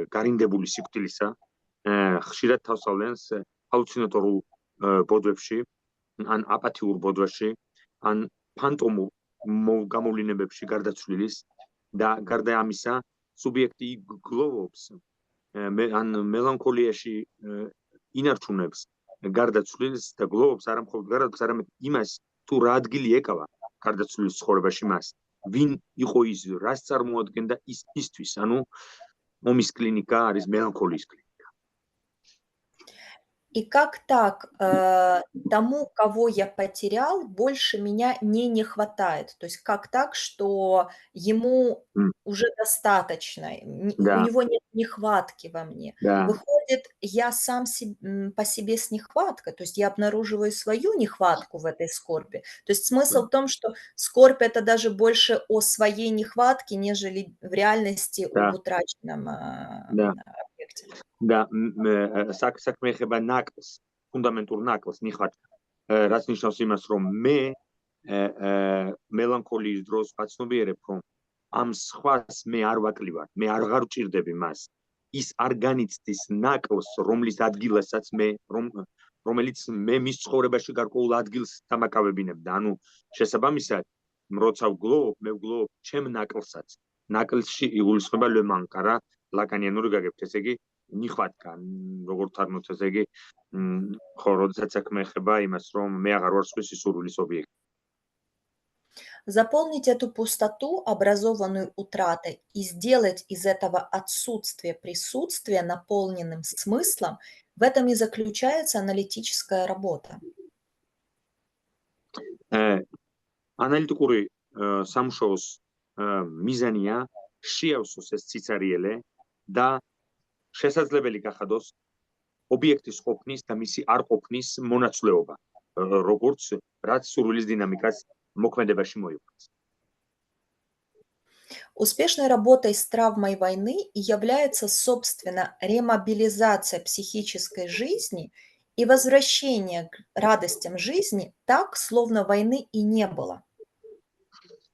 გარინდებული სიკვდილისა ხშირად თავს ავლენს ჰალუცინატორულ ბოძებში, ან აპათიურ ბოძებში, ან ფანტომურ გამოვლინებებში გარდაცვლილის და გარდა ამისა, სუბიექტი გლოვობს ან მელანქოლიაში ინარჩუნებს გარდაცვლილის და გლოვობს არა მხოლოდ გარდაცვლილს, არამედ იმას, თუ რა ადგილი ეკავა გარდაცვლილის ცხოვრებაში მას, ვინ იყო ის, რას წარმოადგენდა ისთვის, ანუ ომის კლინიკა არის მელანქოლიის კლინიკა. И как так тому, кого я потерял, больше меня не хватает? То есть как так, что ему уже достаточно, у него нет нехватки во мне? Выходит, я сам по себе с нехваткой, то есть я обнаруживаю свою нехватку в этой скорби. То есть смысл в том, что скорбь – это даже больше о своей нехватке, нежели в реальности об утраченном объекте. და საქმე ეხება ნაკლს, ფუნდამენტურ ნაკლს, ნიხატკა, რაც ნიშნავს იმას, რომ მე მელანქოლიის დროს ვაცნობიერებ, რომ ამ სხვას მე არ ვაკლივარ, მე აღარ ვჭირდები მას. ის არ განიცდის ნაკლს, რომლის ადგილასაც რომელიც მე მის ცხოვრებაში გარკვეულ ადგილს დამაკავებინებდა. ანუ შესაბამისად, როცა ვგლოვობ, მე ვგლოვობ ჩემ ნაკლსაც. ნაკლში იგულისხმება le manque, არა ლაკანიანური გაგებთ, ესე იგი ნიხატკა, როგორც თარგმნოთ, ესე იგი ხო, როდესაც საქმე ეხება იმას, რომ მე აღარ ვარ სხვისი სურვილის ობიექტი. Заполнить эту пустоту, образованную утратой, и сделать из этого отсутствие присутствия наполненным смыслом, в этом и заключается аналитическая работа. ანალიტიკური სამუშაოს მიზანია შეავსოს ეს ციცარიელე და შესაძლებელი გახადოს ობიექტის ყოფნის და მისი არ ყოფნის მონაცვლეობა, როგორც რაც სურვილის დინამიკას მოქმედებაში მოიყვანს. Успешной работой с травмой войны является, собственно, ремобилизация психической жизни и возвращение к радостям жизни так, словно войны и не было.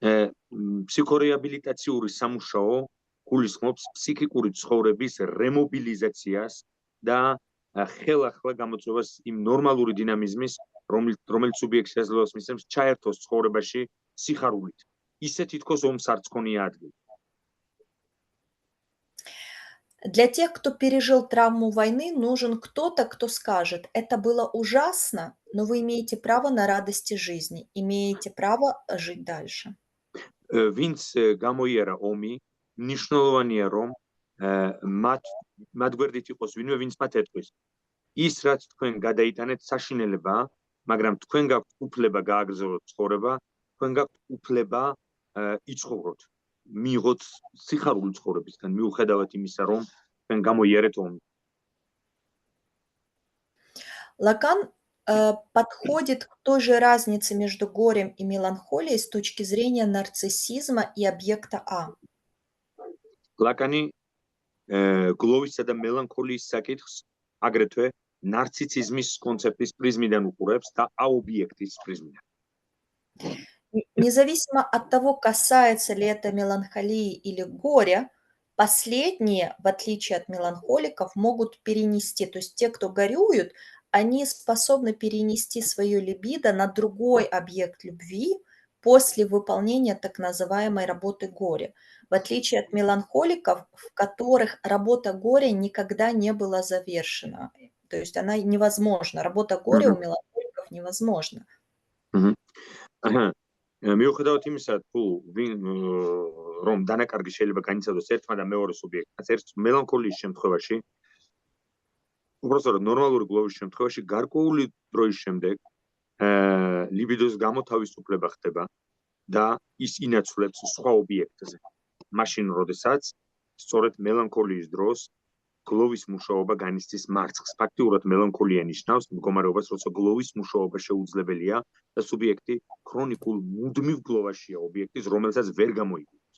Психореабилитაციური სამუშაო გულისხმობს ფსიქიკური ცხოვრების რემობილიზაციას და ხელახლა გამოწვევას იმ ნორმალური დინამიზმის, რომელიც სუბიექტს შესაძლებლობას მისცემს ჩაერთოს ცხოვრებაში სიხარულით. ისე თითქოს ომს არ წქონია ადგილი. Для тех, кто пережил травму войны, нужен кто-то, кто скажет: это было ужасно, но вы имеете право на радости жизни, имеете право жить дальше. ვინც გამოიარა ომი, მნიშვნელოვანია რომ მათ გვერდით იყოს ვინმე, ვინც მათ ეტყვის. ის რაც თქვენ გადაიტანეთ საშინელებაა, მაგრამ თქვენ გაქვთ უფლება გააგრძელოთ ცხოვრება, თქვენ გაქვთ უფლება იცხოვროთ, მიიღოთ სიხარული ცხოვრებისგან, მიუხედავად იმისა, რომ თქვენ გამოიარეთ ომი. Лакан подходит к той же разнице между горем и меланхолией с точки зрения нарциссизма и объекта А. ლაკანი გლოვისა და მელანქოლიის საკითხს აგრეთვე ნარციციზმის კონცეფტის პრიზმიდან უყურებს და აობიექტის პრიზმიდან. Независимо от того, касается ли это меланхолии или горя, последние, в отличие от меланхоликов, могут перенести, то есть те, кто горюют, они способны перенести свое либидо на другой объект любви после выполнения так называемой работы горя. В отличие от меланхоликов, в которых работа горя никогда не была завершена. То есть она невозможна. Работа горя у меланхоликов невозможна. მიუხედავად იმისა, თუ რომ დანაკარგი შეიძლება განიცადოს ერთმა და მეორე სუბიექტს, ერთ მელანქოლიის შემთხვევაში, უბრალოდ ნორმალური გლოვის შემთხვევაში გარკვეული დროის შემდეგ ლიბიდოს გამოთავისუფლება ხდება და ის ინაცვლებს სხვა ობიექტზე. მაშინ, როდესაც სწორედ მელანქოლიის დროს გლოვის მუშაობა განიცდის მარცხს. ფაქტიურად მელანქოლია ნიშნავს მდგომარეობას, როცა გლოვის მუშაობა შეუძლებელია და სუბიექტი ქრონიკულ მუდმივ გლოვაშია ობიექტის, რომელსაც ვერ გამოიგონებს.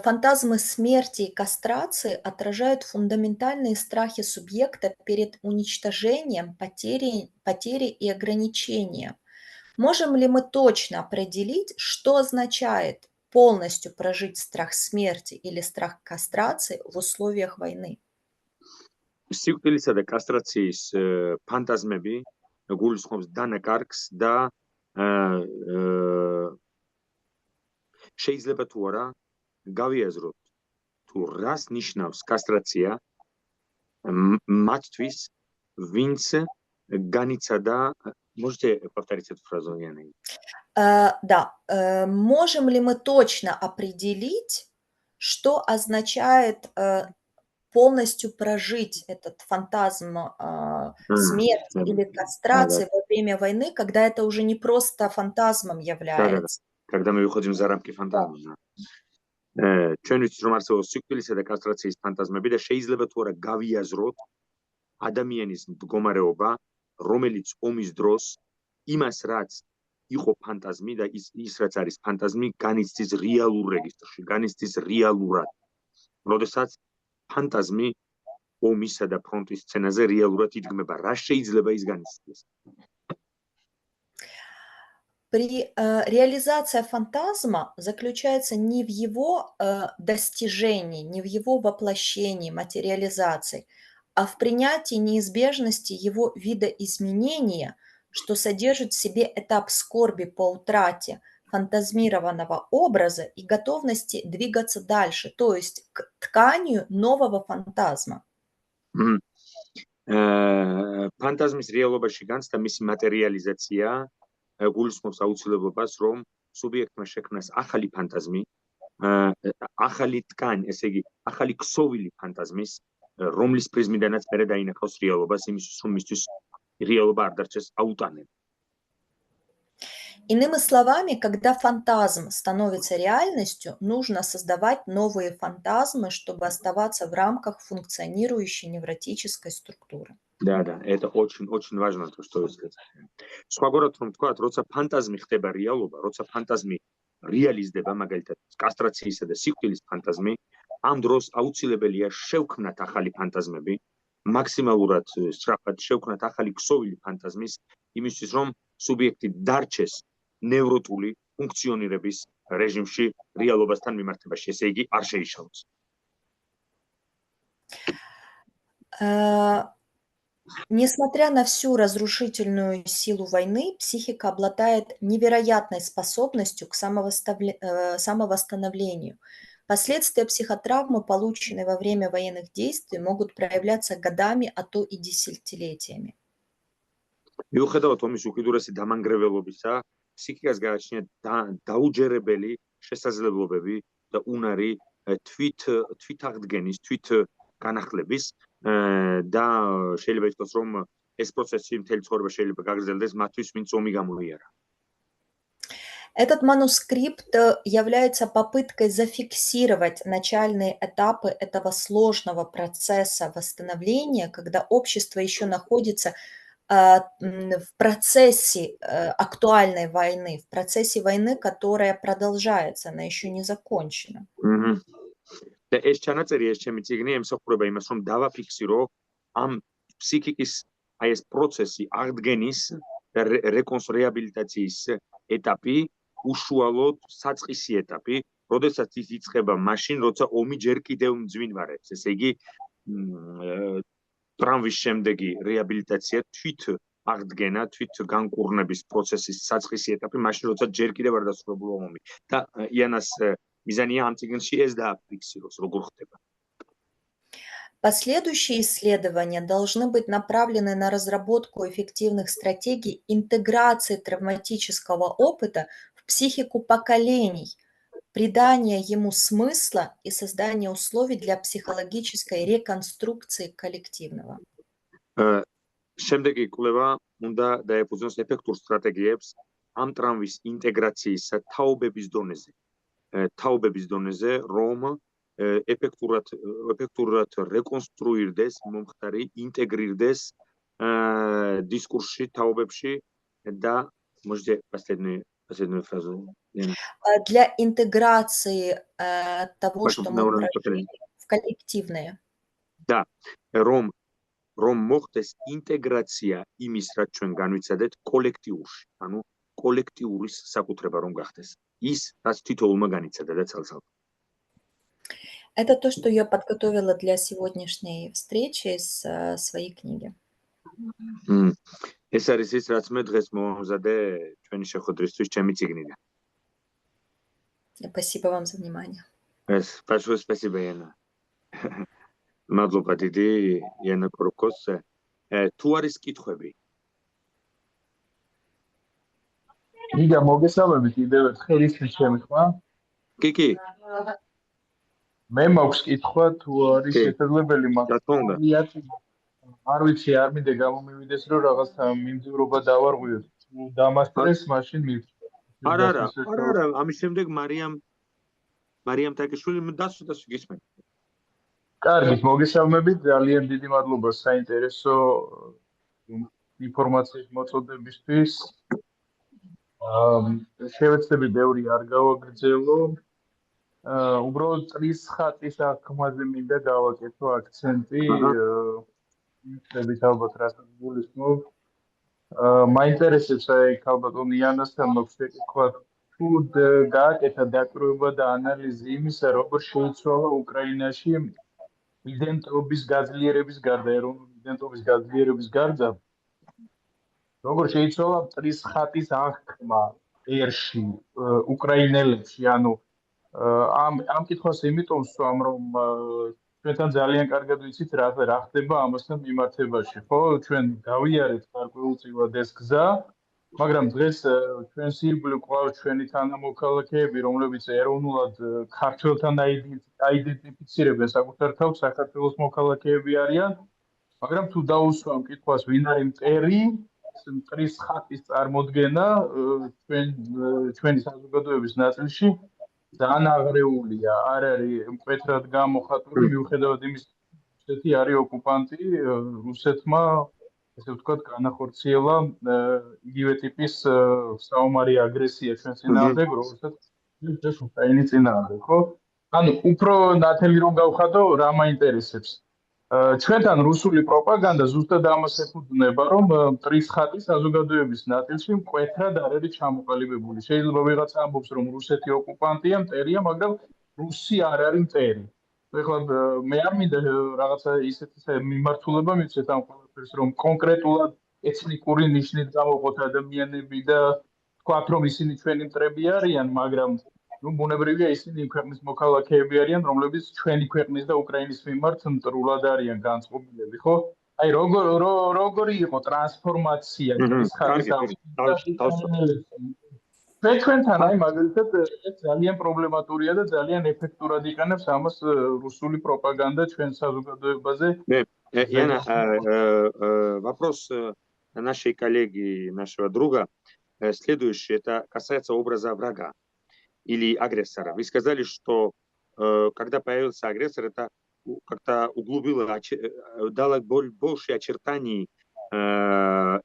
Фантазмы смерти и кастрации отражают фундаментальные страхи субъекта перед уничтожением, потерей и ограничением. Можем ли мы точно определить, что означает полностью прожить страх смерти или страх кастрации в условиях войны? სიკვდილისა და კასტრაციის ფანტაზმები გულისხმობს დანაკარგს და შეიძლება თუ არა გავიაზროთ თუ რას ნიშნავს кастрация მათთვის, ვინც განიცადა. Можете повторить эту фразу, Яна? Да. Можем ли мы точно определить, что означает полностью прожить этот фантазм смерти или кастрации во время войны, когда это уже не просто фантазмом является? Когда мы выходим за рамки фантазма. ჩვენ ვიცით, რომ არსებობს სიკვდილისა და კასტრაციის ფანტაზმები და შეიძლება თუ არა გავიაზროთ ადამიანის მდგომარეობა, რომელიც ომის დროს იმას, რაც იყო ფანტაზმი და ის რაც არის ფანტაზმი, განიცდის რეალურ რეგისტრში, განიცდის რეალურად. როდესაც ფანტაზმი ომისა და ფრონტის სცენაზე რეალურად იდგმება, რა შეიძლება ის განიცდეს? При реализация фантазма заключается не в его достижении, не в его воплощении, материализации, а в принятии неизбежности его видоизменения, что содержит в себе этап скорби по утрате фантазмированного образа и готовности двигаться дальше, то есть к тканию нового фантазма. ფანტაზმის რეალობაში განცდა მისი მატერიალიზაცია გულისხმობს აუცილებლობას, რომ სუბიექტმა შექმნას ახალი ფანტაზმი, ახალი ткань, ესე იგი, ახალი ქსოვილი ფანტაზმის, რომლის პრიზმიდანაც მერე დაინახავს რეალობას, იმისთვის, რომ მისთვის რეალობა არ დარჩეს აუტანელი. Иными словами, когда фантазм становится реальностью, нужно создавать новые фантазмы, чтобы оставаться в рамках функционирующей невротической структуры. Да, это очень важно, то, что вы сказали. სხვაგორად რომ თქვათ, როცა ფანტაზმი ხდება რეალობა, როცა ფანტაზმი რეალიზდება, მაგალითად, კასტრაციისა და სიკვდილის ფანტაზმი, ამ დროს აუცილებელია შევქმნათ ახალი ფანტაზმები, მაქსიმალურად სწრაფად შევქმნათ ახალი ქსოვილი ფანტაზმის, იმისთვის რომ სუბიექტი დარჩეს ნევროტული ფუნქციონირების რეჟიმში რეალობასთან მიმართებაში, ესე იგი არ შეიშალოს. Несмотря на всю разрушительную силу войны, психика обладает невероятной способностью к самовосстановлению. Последствия психотравмы, полученные во время военных действий, могут проявляться годами, а то и десятилетиями. მიუხედავად ომის უკიდურესი დამანგრეველობისა, ფსიქიკას გააჩნია დაუჯერებელი შესაძლებლობები და უნარი თვითაღდგენის, თვითგანახლების და შეიძლება ითქვას, რომ ეს პროცესი მთელი ცხოვრება შეიძლება გაგრძელდეს მათთვის, ვინც ომი გამოიარა. Этот манускрипт является попыткой зафиксировать начальные этапы этого сложного процесса восстановления, когда общество еще находится в процессе актуальной войны, в процессе войны, которая продолжается, она еще не закончена. და ეს ჩანაწერი, ეს ჩემი წიგნი ემსახურება იმას, რომ დავაფიქსირო ამ ფსიქიკის აი ეს პროცესი აღდგენის და რეკონსტრუირების ეტაპი, უშუალოდ საწყისი ეტაპი, როდესაც ის იწყება მაშინ, როცა ომი ჯერ კიდევ მძვინვარებს. ესე იგი, ტრამვის შემდეგი რეაბილიტაცია, თვით აღდგენა, თვით განკურნების პროცესის საწყისი ეტაპი, მაშინ, როცა ჯერ კიდევ არ დასრულებულა ომი. და იანას მიზანია ამ წიგნში ეს დააფიქსიროს, როგორ ხდება. Последующие исследования должны быть направлены на разработку эффективных стратегий интеграции травматического опыта в психику поколений, придания ему смысла и создания условий для психологической реконструкции коллективного. შემდეგი კვლევა უნდა დაეფუძნოს ეფექტურ სტრატეგიებს ამ ტრამვის ინტეგრაციისა თაობების დონეზე, რომ ეფექტურად რეკონსტრუირდეს, მომხდარი ინტეგრირდეს დისკურსში, თაობებში და можете последнюю фразу. Для интеграции того, что мы прожили, в коллективное. Да, რომ მოხდეს ინტეგრაცია იმის, რაც ჩვენ განვიცადეთ კოლექტიურში, ანუ კოლექტიურის საკუთრება რომ გახდეს. ის, რაც თითოეულმა განიცადა და ცალ-ცალ. Это то, что я подготовила для сегодняшней встречи из своей книги. ეს არის ის, რაც მე დღეს მომზადე ჩვენი შეხვედრისთვის ჩემი წიგნიდან. Спасибо вам за внимание. Большое спасибо, Яна. მადლობა დიდი, Яна Крокос. თუ არის კითხვები? იგა მოგესალმებით კიდევ ერთხელ ისმის ჩემი ხმა? კი. მე მაქვს კითხვა თუ არის შესაძლებელი მაგალითად არ ვიცი არ მინდა გამომივიდეს რომ რაღაცა მიმდევრობა დავარღვიოთ თუ დამასწრეს მაშინ მივხვდი არა ამის შემდეგ მარიამ თაკიშვილი დასვიდას გისმენთ კარგით მოგესალმებით ძალიან დიდი მადლობა საინტერესო ინფორმაციის მოწოდებისთვის შევეცდები ბევრი არ გავაგრძელო უბრალოდ წრის ხატის აღქმაზე მინდა გავაკეთო აქცენტი ალბათ რასაც გულისხმობ მაინტერესებს აი ალბათ იანასთან მაქვს შეკითხვა თუ გააკეთა დაკრუება და ანალიზი იმისა როგორ შეიცვალა უკრაინაში იდენტობის გაძლიერების გარდა ეროვნული იდენტობის გაძლიერების გარდა როგორ შეიცვალა წრის ხატის აღქმა ერში უკრაინელებში ანუ ამ კითხვას იმიტომ ვსვამ რომ ჩვენთან ძალიან კარგად ვიცით რა ხდება ამასთან მიმართებაში, ხო? ჩვენ გავიარეთ გარკვეულწილად ეს გზა, მაგრამ დღეს ჩვენს ირგვლივ ყავს ჩვენი თანამოქალაქეები, რომლებიც ეროვნულად ქართველთან აიდენტიფიცირებენ საკუთარ თავს, საქართველოს მოქალაქეები არიან, მაგრამ თუ დაუსვამ კითხვას, ვინ არის მტერი, მტრის ხატის წარმოდგენა ჩვენი საზოგადოების ნაწილში ძალიან აღრეულია, არ არის მკვეთრად გამოხატული, მიუხედავად იმისა, რუსეთი არის ოკუპანტი, რუსეთმა, ესე ვთქვათ, განახორციელა იგივე ტიპის საომარი აგრესია ჩვენ წინააღმდეგ, რომელსაც ეს უკრაინის წინააღმდეგ, ხო? ანუ უფრო ნათელი რომ გავხადო, რა მაინტერესებს. ჩვენთან რუსული პროპაგანდა ზუსტად ამას ეფუძნება, რომ მტრის ხატი საზოგადოების ნაწილში მკვეთრად არ არის ჩამოყალიბებული. შეიძლება ვიღაცა ამბობს, რომ რუსეთი ოკუპანტია, მტერია, მაგრამ რუსი არ არის მტერი. ეხლა მე არ მინდა რაღაცა ისეთი მიმართულება მივცეთ ამ ყველაფერს, რომ კონკრეტულად ეთნიკური ნიშნით გამოვყოთ ადამიანები და თქვათ, რომ ისინი ჩვენი მტრები არიან, მაგრამ ну, ბუნებრივია ისინი ქვეყნის მოქალაქეები არიან, რომლებიც ჩვენი ქვეყნის და უკრაინის მიმართ მტრულად არიან განწყობილები, ხო? აი, როგორი იყო ტრანსფორმაცია ის ხალის ჩვენთან აი მაგალითად ეს ძალიან პრობლემატურია და ძალიან ეფექტურად იყენებს ამას რუსული პროპაგანდა ჩვენ საზოგადოებაზე. Яна, вопрос нашей коллеги, нашего друга следующий, это касается образа врага или агрессора. Вы сказали, что когда появился агрессор, это как-то углубило, дало больше очертаний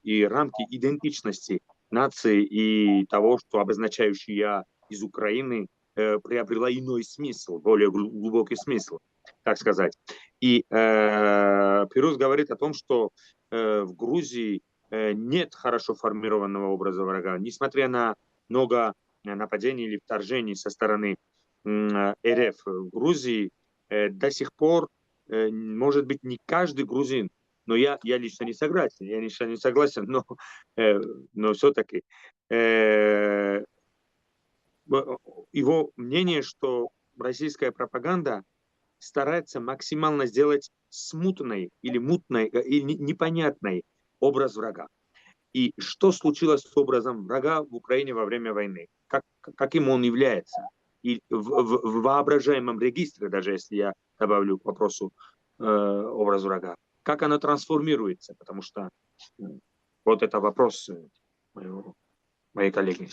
и рамки идентичности нации и того, что обозначающий я из Украины приобрела иной смысл, более глубокий смысл, так сказать. И Пирус говорит о том, что в Грузии нет хорошо формированного образа врага, несмотря на много нападений или вторжений со стороны РФ в Грузии, до сих пор, может быть, не каждый грузин, но я лично не согласен, но все-таки его мнение, что российская пропаганда старается максимально сделать смутной или мутной, или непонятной образ врага. И что случилось с образом врага в Украине во время войны? Каким он является? И в воображаемом регистре, даже если я добавлю к вопросу образ врага, как оно трансформируется? Потому что вот это вопрос моей коллеги.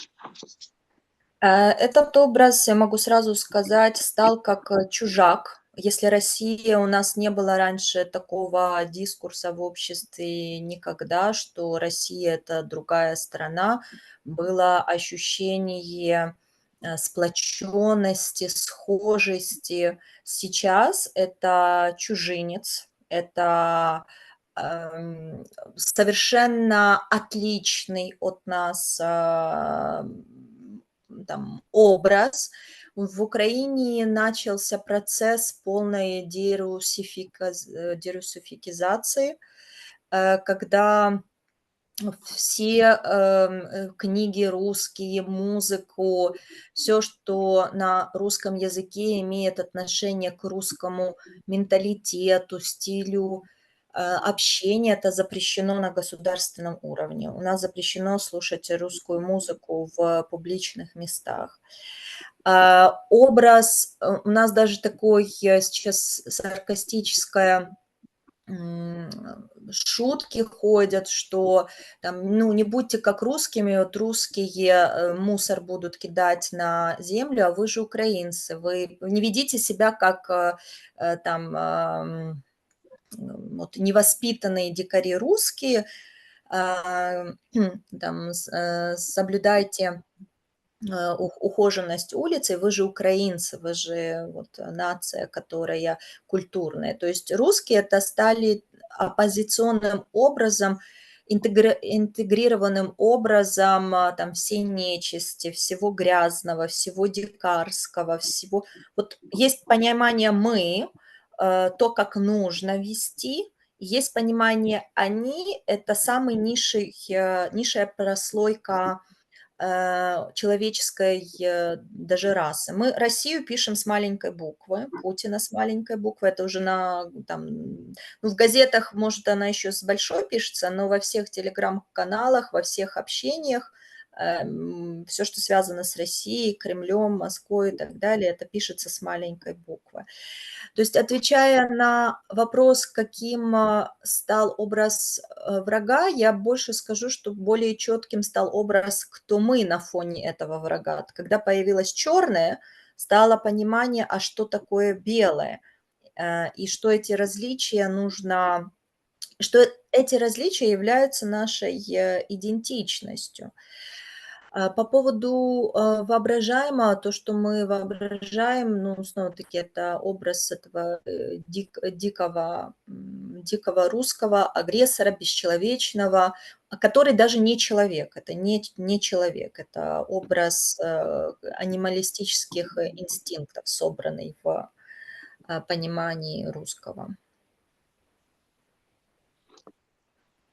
Этот образ, я могу сразу сказать, стал как чужак. Если Россия, у нас не было раньше такого дискурса в обществе никогда, что Россия – это другая страна, было ощущение сплоченности, схожести. Сейчас это чужинец, это совершенно отличный от нас там, образ. В Украине начался процесс полной дерусификизации, когда все книги русские, музыку, все, что на русском языке имеет отношение к русскому менталитету, стилю общения, это запрещено на государственном уровне. У нас запрещено слушать русскую музыку в публичных местах. Образ, у нас даже такой сейчас саркастическое шутки ходят, что там, ну, не будьте как русскими, вот русские мусор будут кидать на землю, а вы же украинцы, вы не ведите себя как там вот, невоспитанные дикари русские, там, соблюдайте ухоженность улицы, вы же украинцы, вы же вот нация, которая культурная. То есть русские это стали оппозиционным образом, интегрированным образом там, всей нечисти, всего грязного, всего дикарского, всего. Вот есть понимание «мы», то, как нужно вести, есть понимание «они» – это самая низшая прослойка человеческой даже расы. Мы Россию пишем с маленькой буквы, Путина с маленькой буквы. Это уже в газетах, может, она еще с большой пишется, но во всех телеграм-каналах, во всех общениях все, что связано с Россией, Кремлем, Москвой и так далее, это пишется с маленькой буквы. То есть, отвечая на вопрос, каким стал образ врага, я больше скажу, что более четким стал образ, кто мы на фоне этого врага. Когда появилось черное, стало понимание, а что такое белое, и что эти различия являются нашей идентичностью. По поводу воображаемого, то, что мы воображаем, снова-таки, это образ этого дикого русского агрессора, бесчеловечного, который даже не человек, это не человек, это образ анималистических инстинктов, собранный в понимании русского.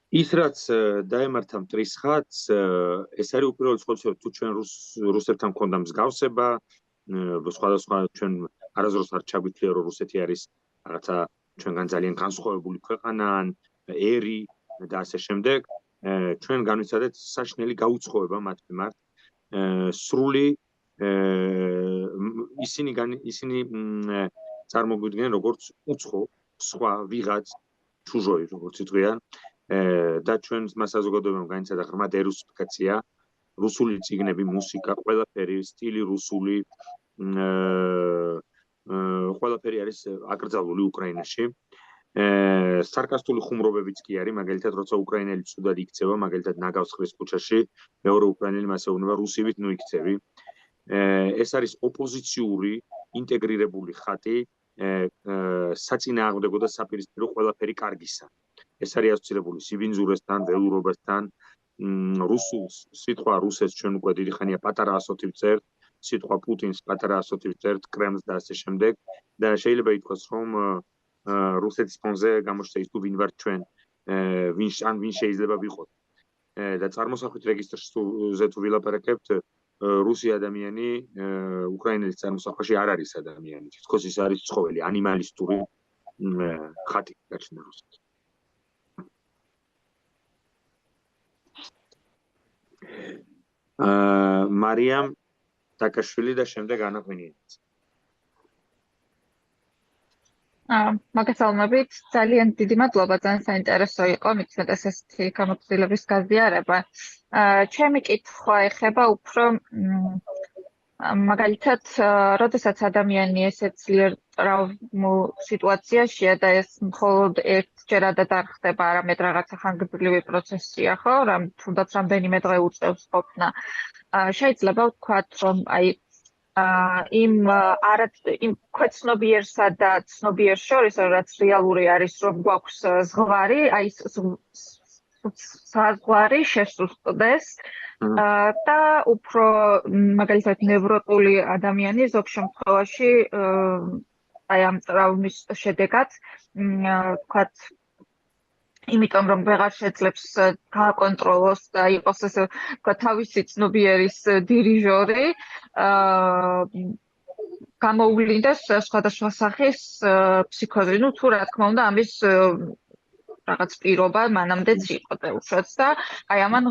ის რაც დაემართა მტრის ხატს, ეს არის უპირველეს ყოვლისა თუ ჩვენ რუსებთან მქონდა მსგავსება, სხვადასხვა ჩვენ არასდროს არ ჩაგვიქცია რომ რუსეთი არის რაღაცა ჩვენგან ძალიან განსხვავებული ქვეყანა ან ერი და ასე შემდეგ, ჩვენ განვიცადეთ საშინელი გაუცხოება მათ მიმართ, სრული ისინი წარმოგვიდგნენ როგორც უცხო, სხვა ვიღაც ჩუჟოი როგორც იტყვიან და ჩვენს მასაზოგადოებამ განიცადა ღრმა დერუსიფიკაცია, რუსული წიგნები, მუსიკა, ყველაფერი, სტილი რუსული, ყველაფერი არის აკრძალული უკრაინაში. სარკასტული ხუმრობებიც კი არის, მაგალითად, როცა უკრაინელი ცუდად იქცევა, მაგალითად, ნაგავსხრის ქუჩაში, მეორე უკრაინელი მას ეუბნება რუსივით ნუ იქცევი. ეს არის ოპოზიციური, ინტეგრირებული ხატი, საწინააღმდეგო და საპირისპირო ყველაფერი კარგისა. ეს არის ასოცირებული სიბინძურესთან, ველურობასთან, რუსულს, სიტყვა რუსეთს ჩვენ უკვე დიდი ხანია პატარა ასოთი ვწერთ, სიტყვა პუტინს პატარა ასოთი ვწერთ, კრემლს და ასე შემდეგ და შეიძლება ითქვას, რომ რუსეთის ფონზე გამოჩნდა ის თუ ვინ ვართ ჩვენ, ვინ შეიძლება ვიყოთ. და წარმოსახვით რეგისტრზე თუ ვილაპარაკებთ, რუსი ადამიანი უკრაინელის წარმოსახვაში არ არის ადამიანი, თითქოს ის არის ცხოველი, ანიმალისტური ხატი გაჩნდა რუსეთში. მარიამ დაკაშვილი და შემდეგ ანა ღვინიანიც. მოგესალმებით, ძალიან დიდი მადლობა, ძალიან საინტერესო იყო, მithumetes ესეთი გამოცდილების გაზიარება. ჩემი კითხვა ეხება უფრო მაგალითად, როდესაც ადამიანი ესეთ ძლიერ ტრავმულ სიტუაციაშია და ეს მხოლოდ ერთჯერადად არ ხდება, არამედ რაღაცა ხანგრძლივი პროცესია, ხო, თუნდაც რამდენიმე დღე უწევს ყოფნა. შეიძლება ვთქვათ, რომ იმ ქვეცნობიერსა და ცნობიერს შორის, რაც რეალური არის, რომ გვაქვს ზღვარი, საზღვარი შესუსტდეს და უფრო მაგალითად ნევროტული ადამიანი ზოგ შემთხვევაში ამ ტრავმის შედეგად ვთქვათ იმიტომ რომ ვეღარ შეძლებს გააკონტროლოს და იყოს ესე ვთქვათ თავისი ცნობიერის დირიჟორი გამოუვლინდეს სხვადასხვა სახის ფსიქოზი, თუ რა თქმა უნდა ამის რაღაც პირობა მანამდეც იყო და უშუალოდ და ამან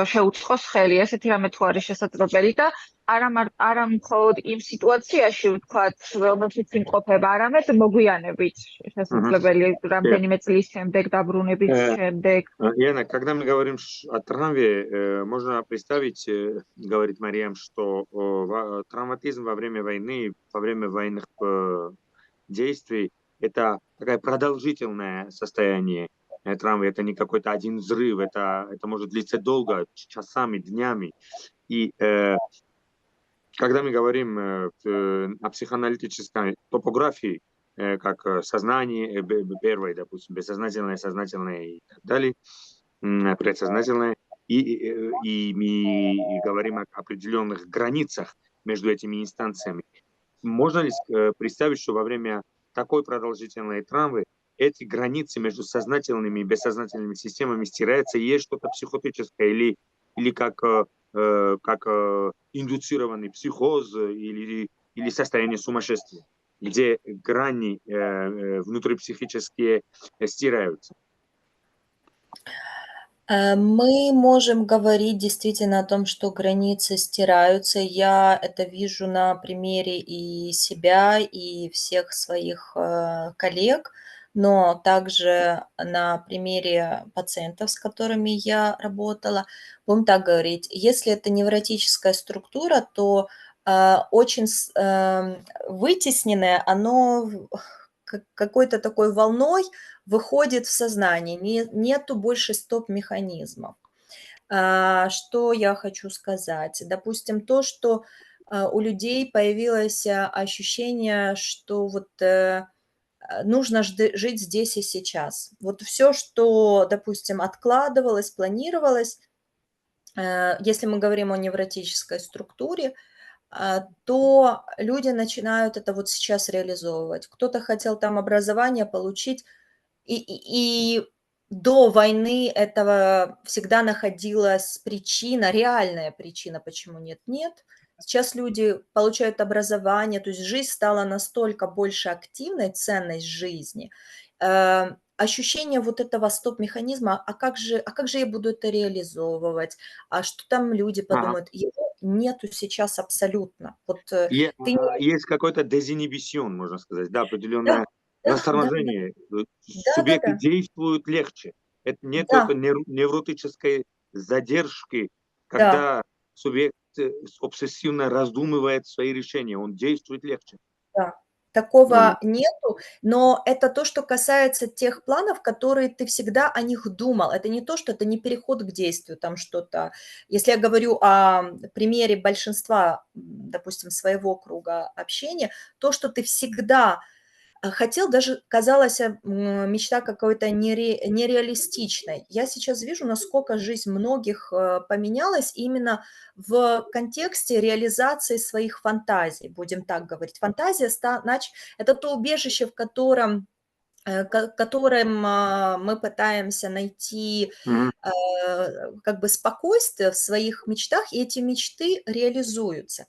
შეუწყოს ხელი, ესეთი რამე თუ არის შესაძლებელი და არა მხოლოდ იმ სიტუაციაში ვთქვათ, რომელშიც იმყოფება, არამედ მოგვიანებით შესაძლებელი რამდენიმე წლის შემდეგ დაბრუნების შემდეგ. Яна, когда мы говорим о травме, можно представить, говорит Мариам, что травматизм во время войны, во время военных действий, это такое продолжительное состояние травмы, это не какой-то один взрыв, это может длиться долго, часами, днями. И когда мы говорим о психоаналитической топографии, как сознание первое, допустим, бессознательное, сознательное и так далее, предсознательное, и мы говорим о определенных границах между этими инстанциями, можно ли представить, что во время такой продолжительной травмы эти границы между сознательными и бессознательными системами стираются, и есть что-то психотическое или как как индуцированный психоз или состояние сумасшествия, где грани внутрипсихические стираются. Мы можем говорить действительно о том, что границы стираются. Я это вижу на примере и себя, и всех своих коллег, но также на примере пациентов, с которыми я работала. Будем так говорить, если это невротическая структура, то очень вытесненное, оно какой-то такой волной выходит в сознание, нету больше стоп-механизмов. Что я хочу сказать? Допустим, то, что у людей появилось ощущение, что вот нужно жить здесь и сейчас. Вот все, что, допустим, откладывалось, планировалось, если мы говорим о невротической структуре, то люди начинают это вот сейчас реализовывать. Кто-то хотел там образование получить, и до войны этого всегда находилась причина, реальная причина, почему нет. Сейчас люди получают образование, то есть жизнь стала настолько больше активной, ценность жизни. Ощущение вот этого стоп-механизма, а как же я буду это реализовывать, а что там люди подумают, его нету сейчас абсолютно. Вот, есть какой-то дезинибисион, можно сказать, да, определенное насторожение. Субъекты действуют легче. Это нет невротической задержки, когда субъект обсессивно раздумывает свои решения, он действует легче. Да. Такого нету, но это то, что касается тех планов, которые ты всегда о них думал. Это не то, что это не переход к действию, там что-то. Если я говорю о примере большинства, допустим, своего круга общения, то, что ты всегда хотел, даже казалось мечта какой-то нереалистичной. Я сейчас вижу, насколько жизнь многих поменялась именно в контексте реализации своих фантазий, будем так говорить. Фантазия – это то убежище, в котором мы пытаемся найти как бы спокойствие в своих мечтах, и эти мечты реализуются.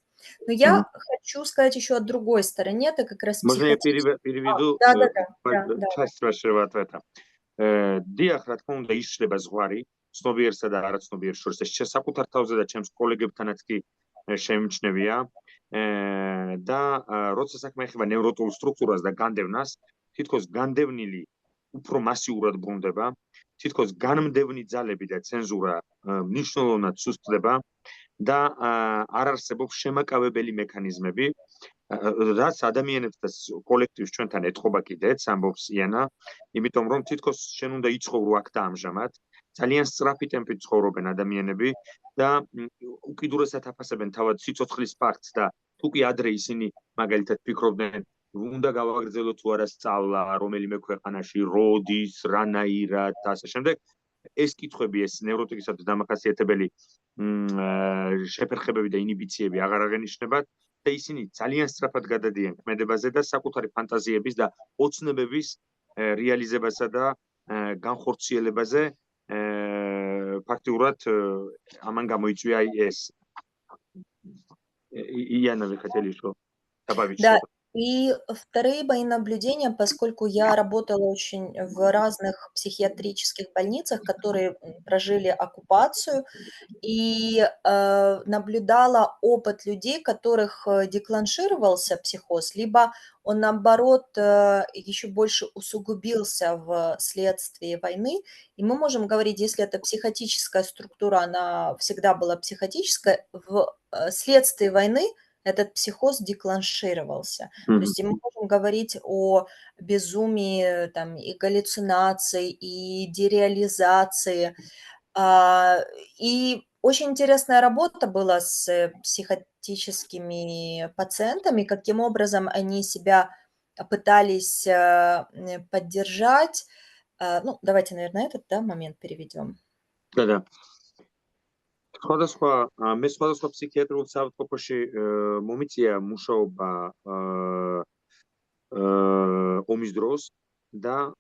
Но я хочу сказать еще о другой стороне, это как раз Можно я переведу часть вашего ответа? Диახ, რა თქმა უნდა, იშლება ზღვარი ცნობიერსა და არაცნობიერ შორის. ეს საკუთარ თავზე და ჩემს კოლეგებთანაც კი შემჩნევია. და როცა საქმე ეხება ნევროტულ სტრუქტურას და განდევნას, თითქოს განდევნილი უფრო მასიურად ბრუნდება, თითქოს განმდევნი ძალები და ცენზურა მნიშვნელოვნად სუსტდება და არ არსებობს შემაკავებელი მექანიზმები, რაც ადამიანებს და კოლექტივს ჩვენთან ეთყობა კიდეც, ამბობს იანა, იმიტომ რომ თითქოს შენ უნდა იცხოვრო აქ და ამჟამად, ძალიან სწრაფი ტემპით ცხოვრობენ ადამიანები და უკიდურესად აფასებენ თავად სიცოცხლის ფაქტს და თუ კი ადრე ისინი მაგალითად ფიქრობდნენ, უნდა გავაგრძელოთ თუ არა სწავლა რომელიმე ქვეყანაში, როდის, რანაირად და ასე შემდეგ. ეს კითხვები, ეს ნევროტიკისათვის დამახასიათებელი შეფერხებები და ინიბიციები აღარ აღენიშნებათ და ისინი ძალიან სწრაფად გადადიან ქმედებაზე და საკუთარი ფანტაზიების და ოცნებების რეალიზებასა და განხორციელებაზე фактурат аман გამოიწვია ეს Яна, вы хотели что добавить? Да, и вторые мои наблюдения, поскольку я работала очень в разных психиатрических больницах, которые прожили оккупацию, и наблюдала опыт людей, которых декланшировался психоз, либо он, наоборот, еще больше усугубился вследствие войны. И мы можем говорить, если это психотическая структура, она всегда была психотическая, вследствие войны этот психоз декланшировался. То есть мы можем говорить о безумии, там, и галлюцинации, и дереализации. И очень интересная работа была с психотическими пациентами, каким образом они себя пытались поддержать. Ну, давайте, наверное, этот момент переведем. Да. მე სხვადასხვა ფსიქიატრიულ საავადმყოფოში მომიწია მუშაობა ომის დროს და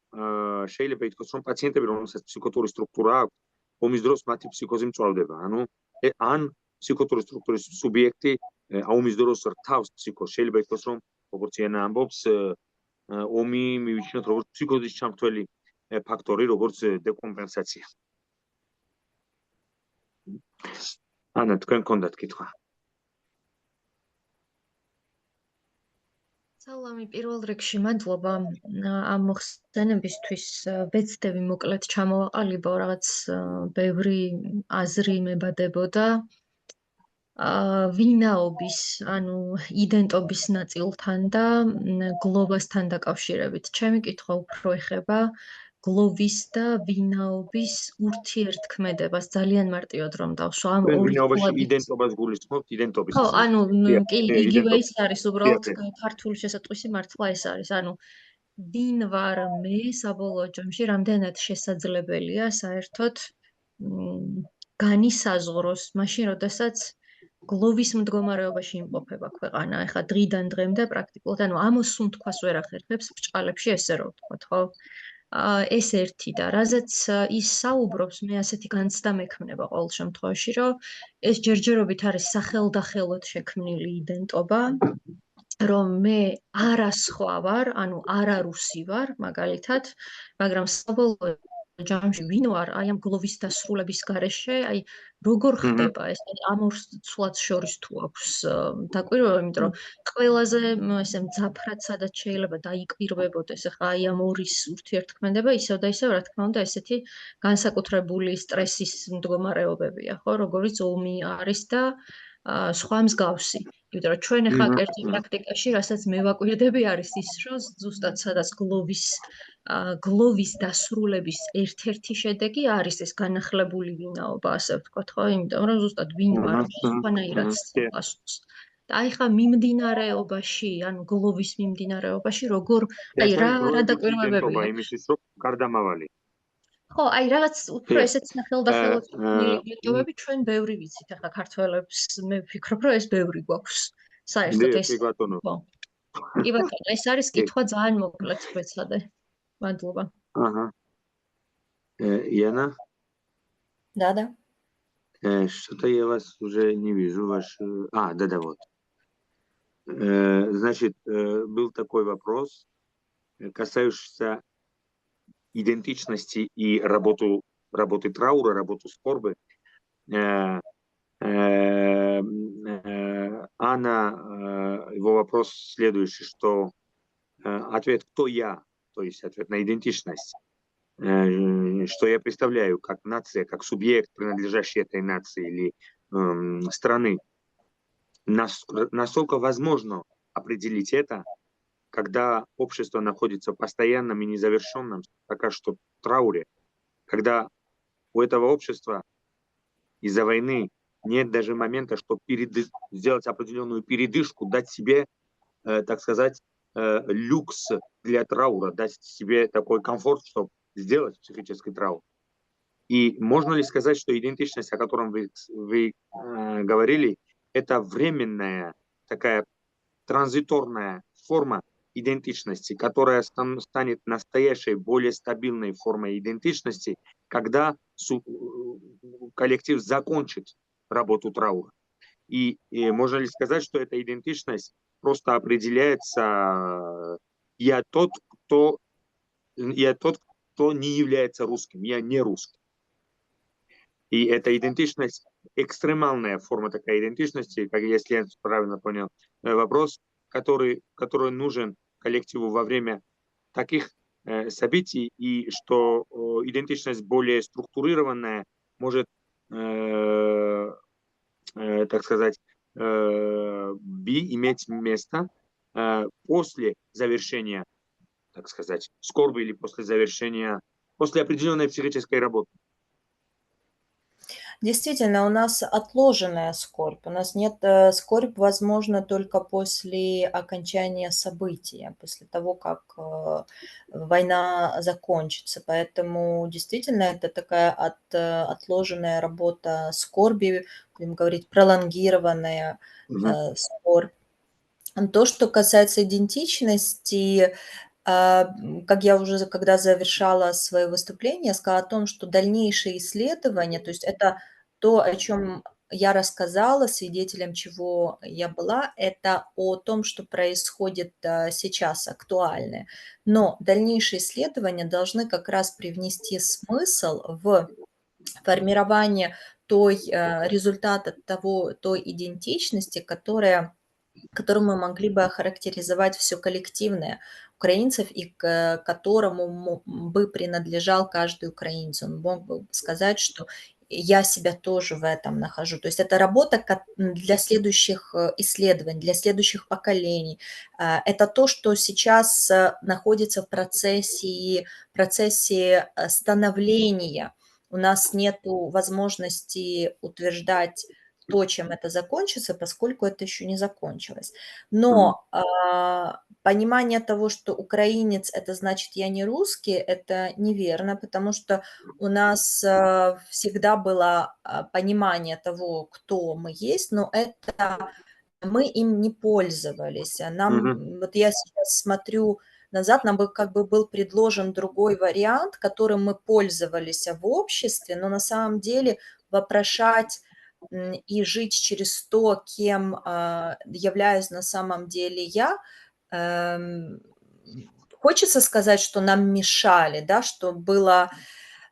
შეიძლება ითქვას, რომ პაციენტები, რომელსაც ფსიქოთური სტრუქტურა აქვს, ომის დროს მათი ფსიქოზი მწვავდება. ანუ ან ფსიქოთურის სტრუქტურის სუბიექტი აუმისდროს რთავს ფსიქოს. შეიძლება ითქვას, რომ როგორც იანა ამბობს, ომი მივიჩნიოთ როგორც ფსიქოზის ჩამთველი ფაქტორი, როგორც დეკომპენსაცია. ანა, თქვენ გქონდათ კითხვა? სალამი, პირველ რიგში მადლობა ამ მოხსენებისთვის. ვეცდები მოკლედ ჩამოვაყალიბო, რაღაც ბევრი აზრი მებადებოდა. ვინაობის, ანუ იდენტობის ნაწილთან და გლოვასთან დაკავშირებით. ჩემი კითხვა უფრო ეხება გლოვის და ვინაობის ურთიერთქმედებას. ძალიან მარტივად რომ დავსვა ამ ორი ვინაობაში იდენტობას გულისხმობთ, იდენტობის. ხო, ანუ კი იგივე ის არის, უბრალოდ ქართული შესატყვისი მართლა ეს არის. ანუ ვინ ვარ მე საბოლოო ჯამში, რამდენად შესაძლებელია საერთოდ განისაზღვროს მაშინ, როდესაც გლოვის მდგომარეობაში იმყოფება ქვეყანა. ეხლა დღიდან დღემდე პრაქტიკულად, ანუ ამოსუნთქვას ვერ ახერხებს ბჭყალებში, ესე რომ ვთქვათ, ხო? ეს ერთი და რაზეც ის საუბრობს, მე ასეთი განცდა მექმნება ყოველ შემთხვევაში, რომ ეს ჯერჯერობით არის სახელდახელოდ შექმნილი იდენტობა, რომ მე არა სხვა ვარ, ანუ არა რუსი ვარ, მაგალითად, მაგრამ საბოლოო ჯამში ვინ ვარ, აი ამ გლოვის დასრულების გარეშე, აი როგორ ხდება ეს ამ ორ ცვლად შორის თუ აქვს დაკვირვება, იმიტომ რომ ყველაზე ესე მძაფრად სადაც შეიძლება დაიკვირვებოდეს ახლა აი ამ ორის ურთიერთქმედება ისევ და ისევ რა თქმა უნდა ესეთი განსაკუთრებული სტრესის მდგომარეობებია, ხო, როგორიც ომი არის და სხვა მსგავსი. იმიტომ რომ ჩვენ ახლა კერძო პრაქტიკაში, რასაც მე ვაკვირდები არის ის, რომ ზუსტად სადაც გლოვის დასრულების ერთ-ერთი შედეგი არის ეს განახლებული ვინაობა, ასე ვთქვათ, ხო? იმიტომ რომ ზუსტად ვინ ვარ, სხვანაირად პასუხს. და აი ხა მიმდინარეობაში, ანუ გლოვის მიმდინარეობაში, როგორ აი რა დაკვირვებებია? იმისთვის რომ გარდამავალი. ხო, აი რაღაც უფრო ესეც სახელდახელოდ იდენტობები ჩვენ ბევრი ვიცით, ახლა ქართველებს მე ვფიქრობ, რომ ეს ბევრი გვაქვს. საერთოდ ეს. კი ბატონო. ხო. კი ბატონო, ეს არის კითხვა ძალიან მოკლედ ვეცადე. Мадლობა. Ага. Яна? Да. Что-то я вас уже не вижу. Да, вот. Значит, был такой вопрос, касающийся идентичности и работы траура, работы скорби. Анна, его вопрос следующий, что ответ «Кто я?» То есть ответ на идентичность, что я представляю как нация, как субъект, принадлежащий этой нации или страны. Насколько возможно определить это, когда общество находится в постоянном и незавершенном пока что трауре, когда у этого общества из-за войны нет даже момента, чтобы сделать определенную передышку, дать себе, так сказать, люкс для траура, дать себе такой комфорт, чтобы сделать психический траур. И можно ли сказать, что идентичность, о котором вы говорили, это временная, такая транзиторная форма идентичности, которая станет настоящей, более стабильной формой идентичности, когда коллектив закончит работу траура? И можно ли сказать, что эта идентичность просто определяется, я тот, кто не является русским, я не русский. И эта идентичность, экстремальная форма такой идентичности, как если я правильно понял вопрос, который нужен коллективу во время таких событий, и что идентичность более структурированная может, так сказать, иметь место после завершения, так сказать, скорби или после определенной психической работы. Действительно, у нас отложенная скорбь. У нас нет скорбь, возможно, только после окончания события, после того, как война закончится. Поэтому действительно это такая отложенная работа скорби, будем говорить, пролонгированная скорбь. То, что касается идентичности, как я уже, когда завершала свое выступление, сказала о том, что дальнейшие исследования, то есть это то, о чем я рассказала, свидетелем чего я была, это о том, что происходит сейчас актуальное. Но дальнейшие исследования должны как раз привнести смысл в формирование результата той идентичности, которую мы могли бы охарактеризовать все коллективное украинцев и к которому бы принадлежал каждый украинец. Он мог бы сказать, что я себя тоже в этом нахожу. То есть это работа для следующих исследований, для следующих поколений. Это то, что сейчас находится в процессе становления. У нас нет возможности утверждать то, чем это закончится, поскольку это еще не закончилось. Но понимание того, что украинец – это значит я не русский, это неверно, потому что у нас всегда было понимание того, кто мы есть, но это мы им не пользовались. Вот я сейчас смотрю назад, нам как бы был предложен другой вариант, которым мы пользовались в обществе, но на самом деле вопрошать и жить через то, кем являюсь на самом деле я, хочется сказать, что нам мешали, да, что было...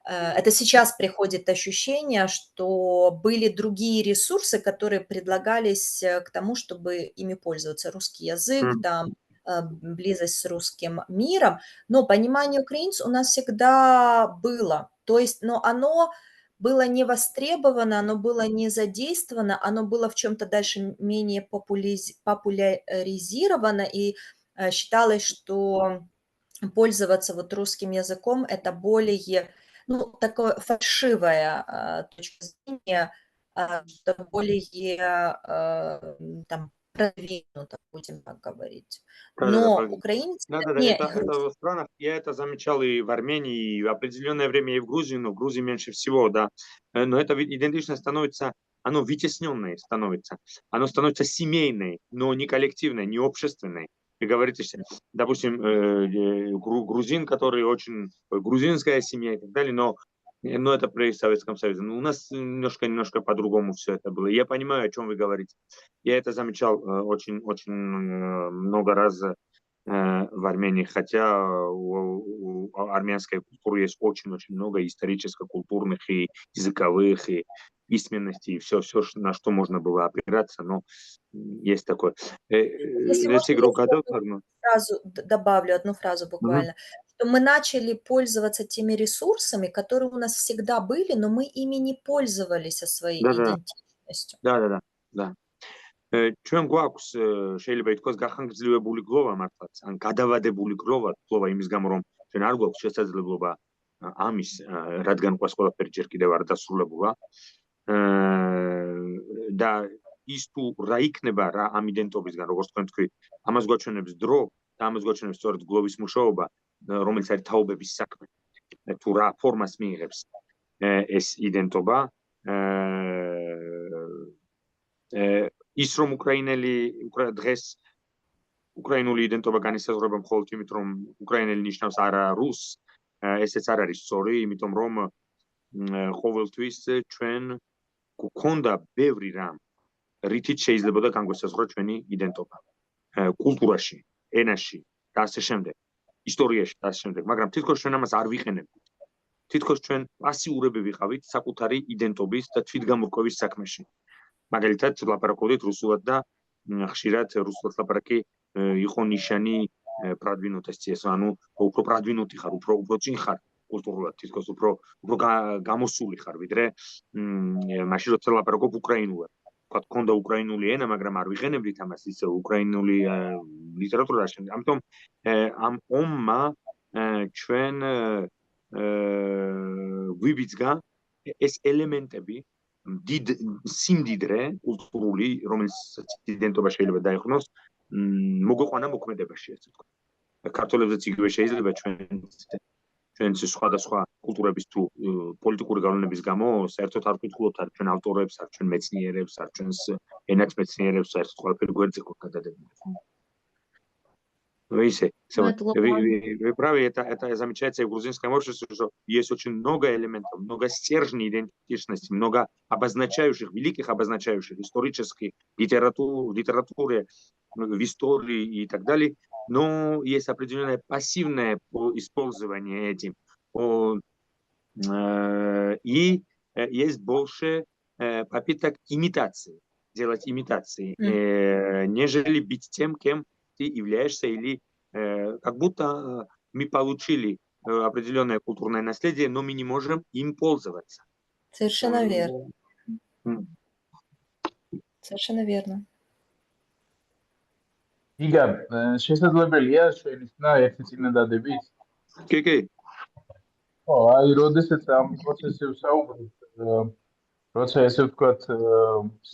Это сейчас приходит ощущение, что были другие ресурсы, которые предлагались к тому, чтобы ими пользоваться. Русский язык, там, близость с русским миром, но понимание украинцев у нас всегда было. То есть, но оно было не востребовано, оно было не задействовано, оно было в чем-то дальше менее популяризировано, и считалось, что пользоваться вот русским языком – это более, ну, такое фальшивая точка зрения, что более там продвинуто, будем так говорить. Но украинцы... Это в странах, я это замечал и в Армении, и в определенное время и в Грузии, но в Грузии меньше всего, да. Но эта идентичность становится, оно вытесненное становится, оно становится семейной, но не коллективной, не общественной. Вы говорите, допустим, грузин, который очень грузинская семья и так далее, но это при Советском Союзе. Но у нас немножко по-другому все это было. Я понимаю, о чем вы говорите. Я это замечал очень много раз в Армении, хотя у армянской культуры есть очень много историческо-культурных и языковых, и письменности, и все, на что можно было опираться, но есть такое. Если можно, сразу добавлю одну фразу буквально. Что мы начали пользоваться теми ресурсами, которые у нас всегда были, но мы ими не пользовались со своей идентичностью. Да. ჩვენ გვაქვს შეიძლება ითქვას გახანგრძლივებული გლოვა მართლაც, ან გადავადებული გლოვა იმის გამო, რომ ჩვენ არ გვაქვს შესაძლებლობა ამის, რადგან ყავს ყველაფერი ჯერ კიდევ არ დასრულებულა. და ის თუ რა იქნება რა ამ იდენტობისგან, როგორც თქვენ თქვით, ამას გვაჩვენებს დრო და ამას გვაჩვენებს სწორედ გლოვის მუშაობა, რომელიც არის თაობების საქმე. თუ რა ფორმას მიიღებს ეს იდენტობა, ის რომ დღეს უკრაინული იდენტობა განისაზღვრება მხოლოდ იმით, რომ უკრაინელი ნიშნავს არა რუსს, ესეც არ არის სწორი, იმიტომ რომ ყოველთვის ჩვენ გვქონდა ბევრი რამ, რითიც შეიძლებოდა განგვესაზღვრა ჩვენი იდენტობა. კულტურაში, ენაში და ასე შემდეგ, ისტორიაში და ასე შემდეგ, მაგრამ თითქოს ჩვენ ამას არ ვიყენებთ. თითქოს ჩვენ პასიურები ვიყავით საკუთარი იდენტობის და თვითგამორკვევის საქმეში. მაგალითად, ლაპარაკობდით რუსულად და ხშირად რუსულად ლაპარაკი იყო ნიშანი პრადვინუტესციას, ანუ უფრო პრადვინუტი ხარ, უფრო წინ ხარ კულტურულად, თითქოს უფრო გამოსული ხარ, ვიდრე მაშინ როცა ლაპარაკობ უკრაინულად. თქვა, გქონდა უკრაინული ენა, მაგრამ არ ვიყენებდით ამას ისე უკრაინული ლიტერატურა და შემდეგ. ამიტომ ამ ომმა ჩვენ ვიბიძგა ეს ელემენტები დიდ სიმდიდრე კულტურული, რომელიც იდენტობა შეიძლება დაიხსნოს, მოგვეყვანა მოქმედებაში, ასე ვთქვათ. ქართველებზეც იგივე შეიძლება ჩვენც სხვადასხვა კულტურების თუ პოლიტიკური გავლენების გამო საერთოდ არ ვკითხულობთ არ ჩვენ ავტორებს, არ ჩვენ მეცნიერებს, არ ჩვენს ენათმეცნიერებს, საერთოდ ყველაფერი გვერდზე გვაქვს გადადებული. Видите, Мадлоба. вы правы, это замечается и в грузинском обществе, что есть очень много элементов, много стержней идентичности, много обозначающих, великих обозначающих, исторических, в литературе, в истории и так далее, но есть определенное пассивное использование этим. И есть больше попыток имитации, делать имитации, нежели быть тем, кем ты являешься, или как будто мы получили определенное культурное наследие, но мы не можем им пользоваться. Совершенно верно. Совершенно верно. იგა, შესაძლებელია შენიშნა ერთი წინადადებით? კი. ხო, აი, როდესაც ამ პროცესზე ვსაუბრობ, როცა ესე ვთქვათ,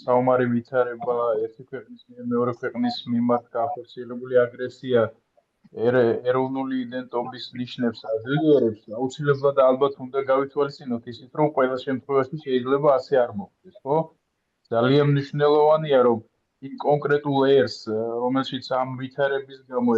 საომარი ვითარება ერთი ქვეყნის მიერ მეორე ქვეყნის მიმართ განხორციელებული აგრესია ეროვნული იდენტობის ნიშნებს აძლიერებს, აუცილებლად ალბათ უნდა გავითვალისწინოთ ისიც, რომ ყველა შემთხვევაში შეიძლება ასე არ მოხდეს, ხო? ძალიან მნიშვნელოვანია, რომ იმ კონკრეტულ ერს, რომელშიც ამ ვითარების გამო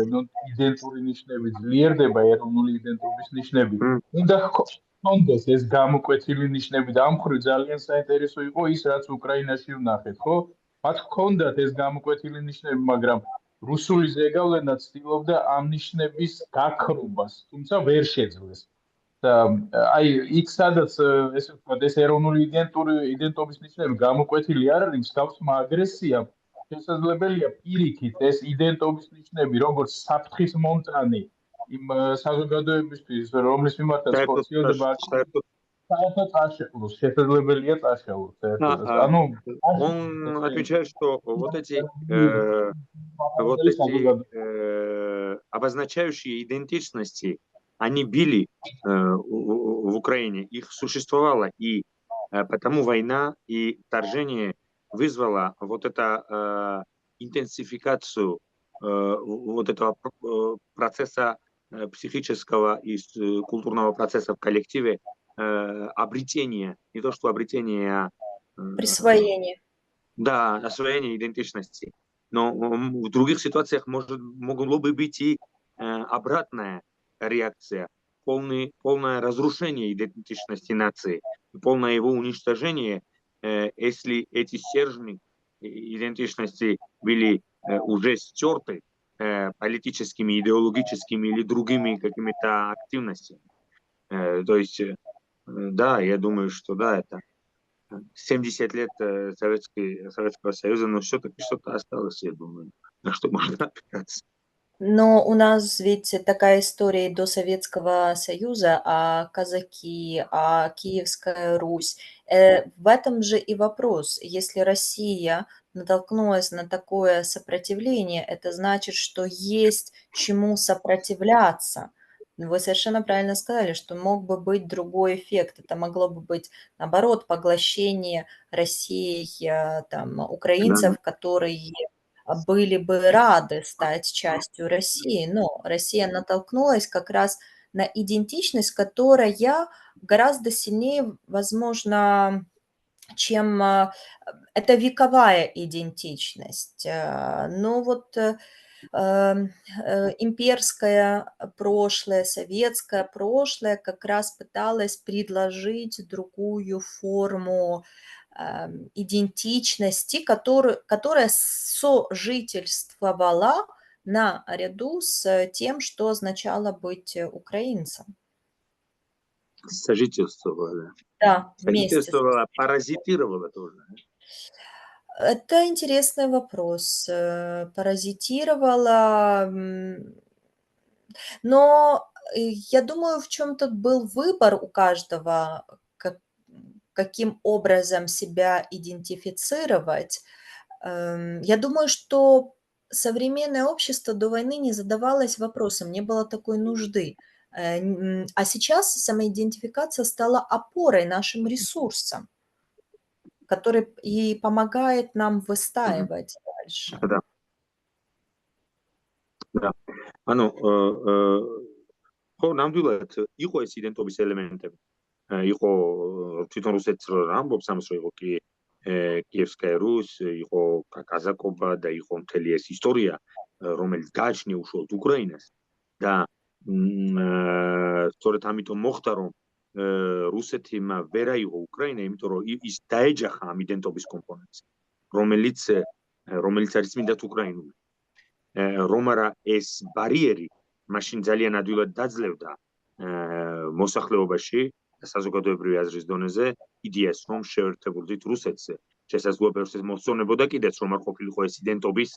იდენტური ნიშნები ძლიერდება, ეროვნული იდენტობის ნიშნები, უნდა ჰქონდეს ეს გამოკვეთილი ნიშნები და ამ მხრივ ძალიან საინტერესო იყო ის, რაც უკრაინაში ვნახეთ, ხო? მათ ჰქონდათ ეს გამოკვეთილი ნიშნები, მაგრამ რუსული ზეგავლენა ცდილობდა ამ ნიშნების გაქრობას, თუმცა ვერ შეძლეს. და აი, იქ სადაც ესე ვთქვათ, ეს ეროვნული იდენტობის ნიშნები გამოკვეთილი არ არის, მსგავსმა აგრესიამ შესაძლებელია პირიქით ეს იდენტობის ნიშნები, როგორც საფრთხის მომტანი იმ საზოგადოებისთვის, რომლის მიმართაც ხორციელდება საერთოდ წაშეყლოს, შესაძლებელია წაშეყლოს. ანუ он отвечает, что вот эти обозначающие идентичности, они были в Украине, их существовало, и потому война и вторжение вызвало вот эту интенсификацию вот этого процесса психического и культурного процесса в коллективе, обретения, не то что обретения, а присвоение. Да, освоение идентичности. Но в других ситуациях могло бы быть и обратная реакция, полное разрушение идентичности нации, полное его уничтожение, если эти стержни идентичности были уже стерты политическими, идеологическими или другими какими-то активностями. То есть, да, я думаю, что да, это 70 лет Советского Союза, но все-таки что-то осталось, я думаю, на что можно опираться. Но у нас ведь такая история до Советского Союза, а казаки, а Киевская Русь. В этом же и вопрос. Если Россия натолкнулась на такое сопротивление, это значит, что есть чему сопротивляться. Вы совершенно правильно сказали, что мог бы быть другой эффект. Это могло бы быть, наоборот, поглощение Россией там, украинцев, которые были бы рады стать частью России, но Россия натолкнулась как раз на идентичность, которая гораздо сильнее, возможно, чем это вековая идентичность. Но вот имперское прошлое, советское прошлое как раз пыталось предложить другую форму идентичности, которая сожительствовала наряду с тем, что означало быть украинцем. Сожительствовала. Да, вместе. Сожительствовала, паразитировала тоже. Это интересный вопрос. Паразитировала, но я думаю, в чем тут был выбор у каждого, каким образом себя идентифицировать. Я думаю, что современное общество до войны не задавалось вопросом, не было такой нужды. А сейчас самоидентификация стала опорой нашим ресурсам, который и помогает нам выстаивать дальше. Да. Да. ხო, ნამდვილად იყო ეს იდენტობის ელემენტები. იყო თვითონ რუსეთს რო ამბობს ამას, რომ იყო კიევსკაია რუს, იყო კაზაკობა და იყო მთელი ეს ისტორია, რომელიც გააჩნია უშუალოდ უკრაინას და სწორედ ამიტომ მოხდა რომ რუსეთმა ვერ აიღო უკრაინა, იმიტომ რომ ის დაეჯახა ამ იდენტობის კომპონენტს, რომელიც არის წმინდად უკრაინული. რომ არა ეს ბარიერი მაშინ ძალიან ადვილად დაძლევდა მოსახლეობაში და საზოგადოებრივი აზრის დონეზე იდეას, რომ შეერთებოდით რუსეთზე. შესაძლოა რუსეთს მოსწონებოდა კიდეც, რომ არ ყოფილიყო ეს იდენტობის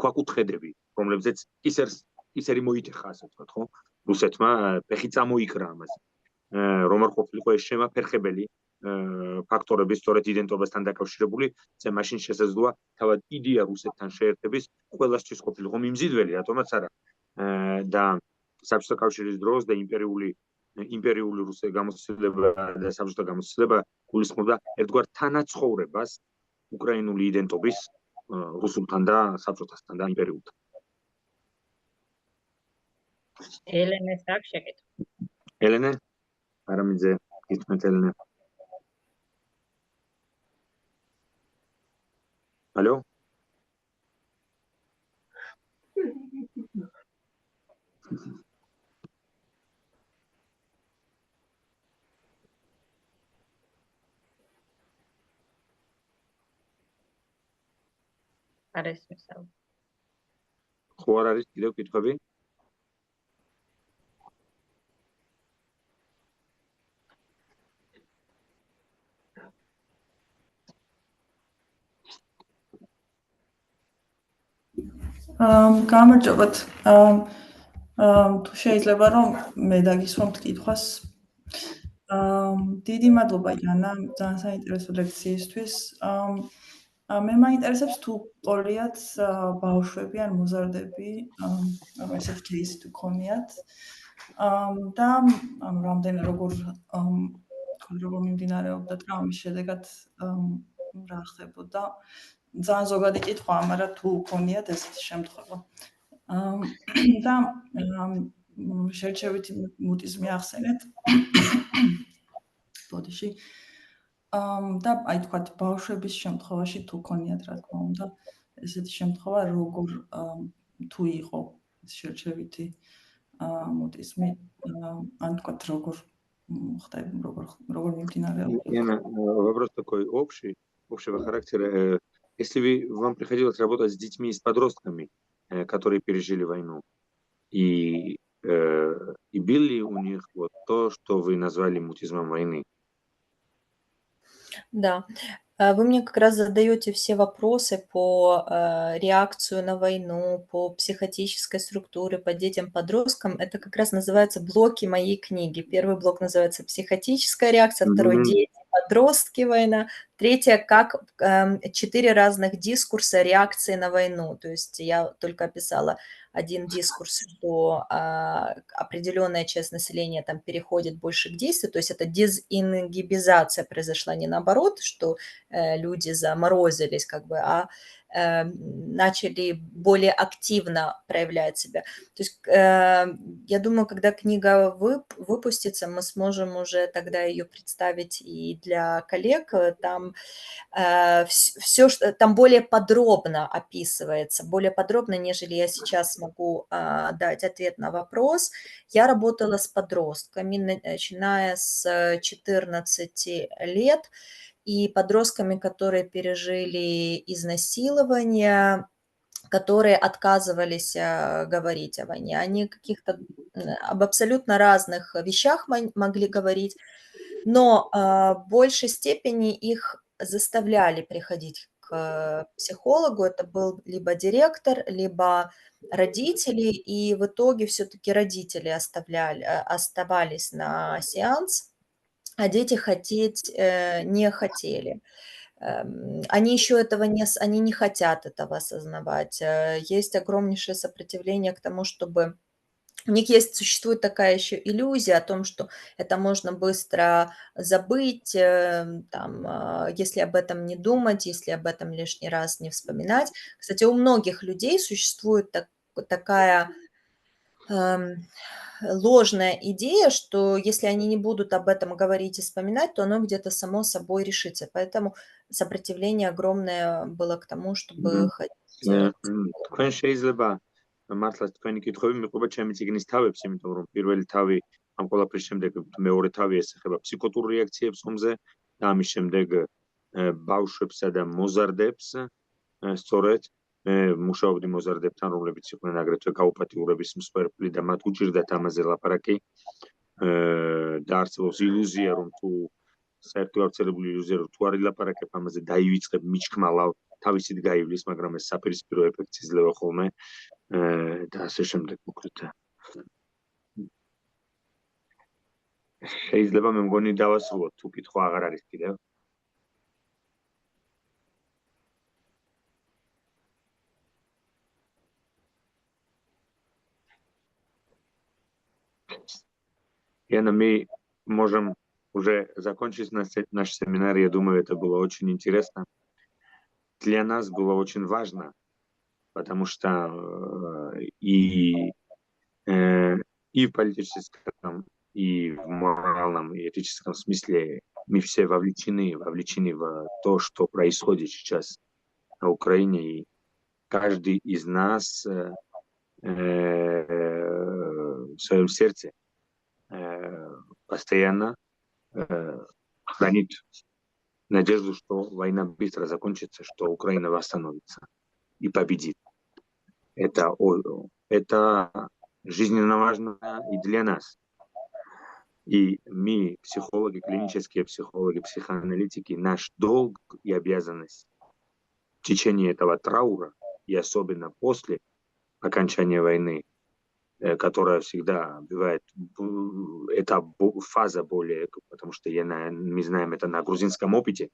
ქვაკუთხედები, რომლებზეც ისერი მოიტეხა, ასე ვთქვათ, ხო? რუსეთმა ფეხი წამოიკრა ამაზე. რომ არ ყოფილიყო ეს შემაფერხებელი ფაქტორები სწორედ იდენტობასთან დაკავშირებული, მაშინ შესაძლოა თავად იდეა რუსეთთან შეერთების ყველასთვის ყოფილიყო მიმზიდველი, რატომაც არა. და საბჭოთა კავშირის დროს და იმპერიული რუსეთის გამოცდილება და საბჭოთა გამოცდილება გულისხმობდა ერთგვარ თანაცხოვრებას უკრაინული იდენტობის რუსულთან და საბჭოთასთან და იმპერიულთან. ელენეს აქვს შეკითხვა. ელენე, არამიძე, გითხრათ ელენე. ალო? არის მისავა. ხო არ არის კიდევ კითხვები? გამარჯობათ. თუ შეიძლება რომ მე დაგისვამთ კითხვას. დიდი მადლობა იანა, ძალიან საინტერესო ლექციისთვის. მე მაინტერესებს თუ ყოლიათ ბავშვები ან მოზარდები, რომ ესეთ кейსი თუ ქონიათ. და რამდენი როგორ მიმდინარეობდა ტრავმის შედეგად რა ხდებოდა. ძალიან ზოგადი კითხვაა, მაგრამ თუ ქონიათ ესეთი შემთხვევა. და შერჩევითი მუტიზმი ახსენეთ. ბოდიში. და აი თქვათ ბავშვების შემთხვევაში თუ ქონიათ რა თქმა უნდა ესეთი შემთხვევა როგორ თუ იყო შერჩევითი მუტიზმი ან თქვათ როგორ ხდება როგორ მიმდინარეობდა. Вопрос такой общий, общего характера. Если вам приходилось работать с детьми и с подростками, которые пережили войну, и было ли у них вот то, что вы назвали мутизмом войны? Да. Вы мне как раз задаете все вопросы по реакцию на войну, по психотической структуре, по детям, подросткам. Это как раз называются блоки моей книги. Первый блок называется «Психотическая реакция», второй «Дети, подростки, война», третье как 4 разных дискурса реакции на войну. То есть я только описала один дискурс, что определенная часть населения там переходит больше к действию, то есть это дезингибизация произошла, не наоборот, что люди заморозились, как бы, а начали более активно проявлять себя. То есть я думаю, когда книга выпустится, мы сможем уже тогда ее представить и для коллег. Там все, там более подробно описывается, более подробно, нежели я сейчас могу дать ответ на вопрос. Я работала с подростками, начиная с 14 лет, и подростками, которые пережили изнасилование, которые отказывались говорить о войне. Они об абсолютно разных вещах могли говорить, но в большей степени их заставляли приходить к психологу. Это был либо директор, либо родители, и в итоге все-таки родители оставались на сеанс, а дети хотеть не хотели. Они еще этого они не хотят этого осознавать. Есть огромнейшее сопротивление к тому, чтобы... У них существует такая еще иллюзия о том, что это можно быстро забыть, там, если об этом не думать, если об этом лишний раз не вспоминать. Кстати, у многих людей существует такая ложная идея, что если они не будут об этом говорить и вспоминать, то оно где-то само собой решится. Поэтому сопротивление огромное было к тому, чтобы ходить. თქვენ შეიძლება მართლაც თქვენი კითხვები მიყვება ჩემი ციგნის თავებს, იმიტომ რომ პირველი თავი ამ ყველაფრის შემდეგ მეორე თავი ესახება ფსიქოტურ რეაქციებს ხომზე და ამის შემდეგ ბავშვებსა და მოზარდებს, სწორედ მუშაობდი მოზარდებთან, რომლებიც იყვნენ აგრეთვე გაუპატიურების მსხვერპლი და მათ უჭირდათ ამაზე ლაპარაკი და არსებობს ილუზია, რომ თუ საერთო გავრცელებული ილუზია, რომ თუ არ ილაპარაკებ ამაზე, დაივიწყებ მიჩქმალავ, თავისით გაივლის, მაგრამ ეს საპირისპირო ეფექტს იძლევა ხოლმე და ასე შემდეგ მოკლედ. შეიძლება მე მგონი დავასრულოთ, თუ კითხვა აღარ არის კიდევ. Яна, мы можем уже закончить наш семинар. Я думаю, это было очень интересно. Для нас было очень важно, потому что и в политическом, и в моральном, и этическом смысле мы все вовлечены в то, что происходит сейчас на Украине. И каждый из нас в своем сердце постоянно хранит надежду, что война быстро закончится, что Украина восстановится и победит. Это жизненно важно и для нас. И мы, психологи, клинические психологи, психоаналитики, наш долг и обязанность в течение этого траура, и особенно после окончания войны, которая всегда бывает, это фаза более, потому что мы знаем это на грузинском опыте,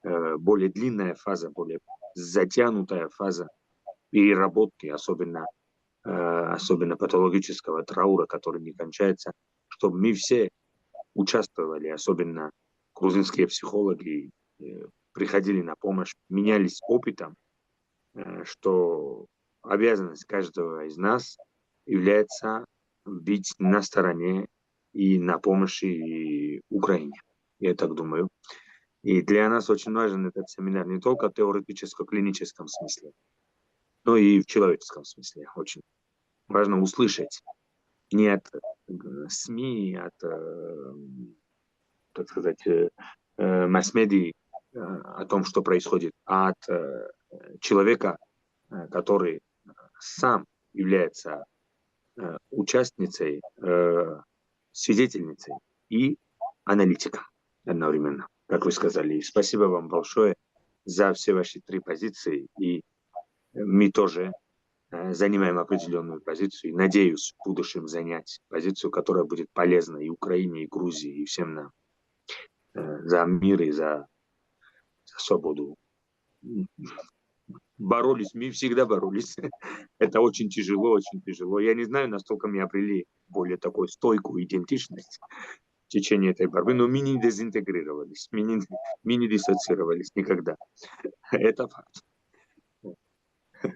более длинная фаза, более затянутая фаза переработки, особенно патологического траура, который не кончается, чтобы мы все участвовали, особенно грузинские психологи, приходили на помощь, менялись опытом, что обязанность каждого из нас является быть на стороне и на помощи Украине. Я так думаю. И для нас очень важен этот семинар не только в теоретическо-клиническом смысле, но и в человеческом смысле. Очень важно услышать не от СМИ, от, так сказать, масс-медий о том, что происходит, а от человека, который сам является участницей, свидетельницей и аналитиком одновременно, как вы сказали. И спасибо вам большое за все ваши 3 позиции. И мы тоже занимаем определенную позицию. И надеюсь в будущем занять позицию, которая будет полезна и Украине, и Грузии, и всем нам. За мир и за свободу. Боролись, мы всегда боролись. Это очень тяжело, очень тяжело. Я не знаю, настолько мы обрели более такую стойкую идентичность в течение этой борьбы, но мы не дезинтегрировались, мы не диссоциировались никогда. Это факт.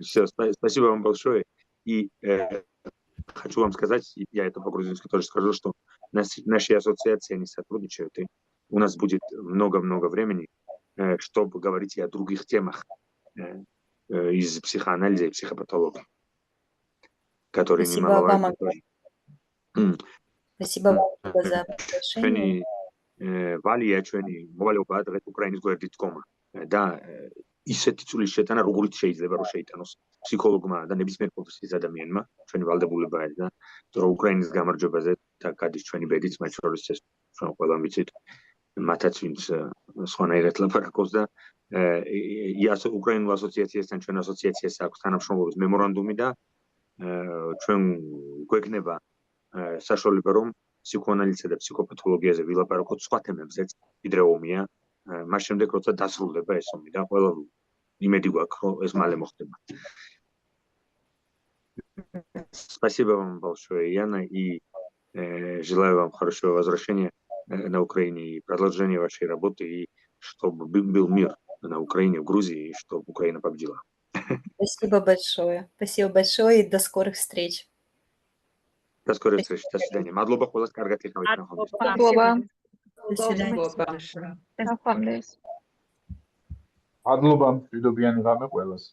Все, спасибо вам большое. И хочу вам сказать, я это по-грузински тоже скажу, что наши ассоциации, они сотрудничают, и у нас будет много-много времени, чтобы говорить и о других темах из психоанализа и психопатологии, которые немаловажны тоже. Спасибо вам за приглашение. Валия, ჩვენი მოვალეობა დღეს უკრაინის გვერდით დგომა და ისეთი წulis შეტანა, როგორიც შეიძლება რომ შეიტანოს ფსიქოლოგმა და ნებისმიერ პროფესიის ადამიანმა, ჩვენი ვალდებულება არის და რომ უკრაინის გამარჯვებაზე და გადის ჩვენი ბედით, მათ შორის ეს ჩვენ ყველამ ვიცით, მათაც ვინც სხვანაირად ლაპარაკობს და უკრაინულ ასოციაციასთან ჩვენ ასოციაციას აქვს თანამშრომლობის მემორანდუმი და ჩვენ გვექნება საშუალება რომ ფსიქოანალიზსა და ფსიქოპათოლოგიაზე ვილაპარაკოთ სხვა თემებზეც, ვიდრე ომია, მას შემდეგ როცა დასრულდება ეს ომი და ყველა იმედი გვაქვს რომ ეს მალე მოხდება. Спасибо вам большое, Яна, и желаю вам хорошего возвращения на Украине и продолжения вашей работы, и чтобы был мир на Украине, в Грузии, и чтобы Украина победила. Спасибо большое. Спасибо большое и до скорых встреч. До скорой встречи. До свидания. Мადლობა ყველას, კარგად იყავით ნახვამდის. მადლობა. До свидания. ნახვამდის. მადლობა მშვიდობიანი ღამე ყველას.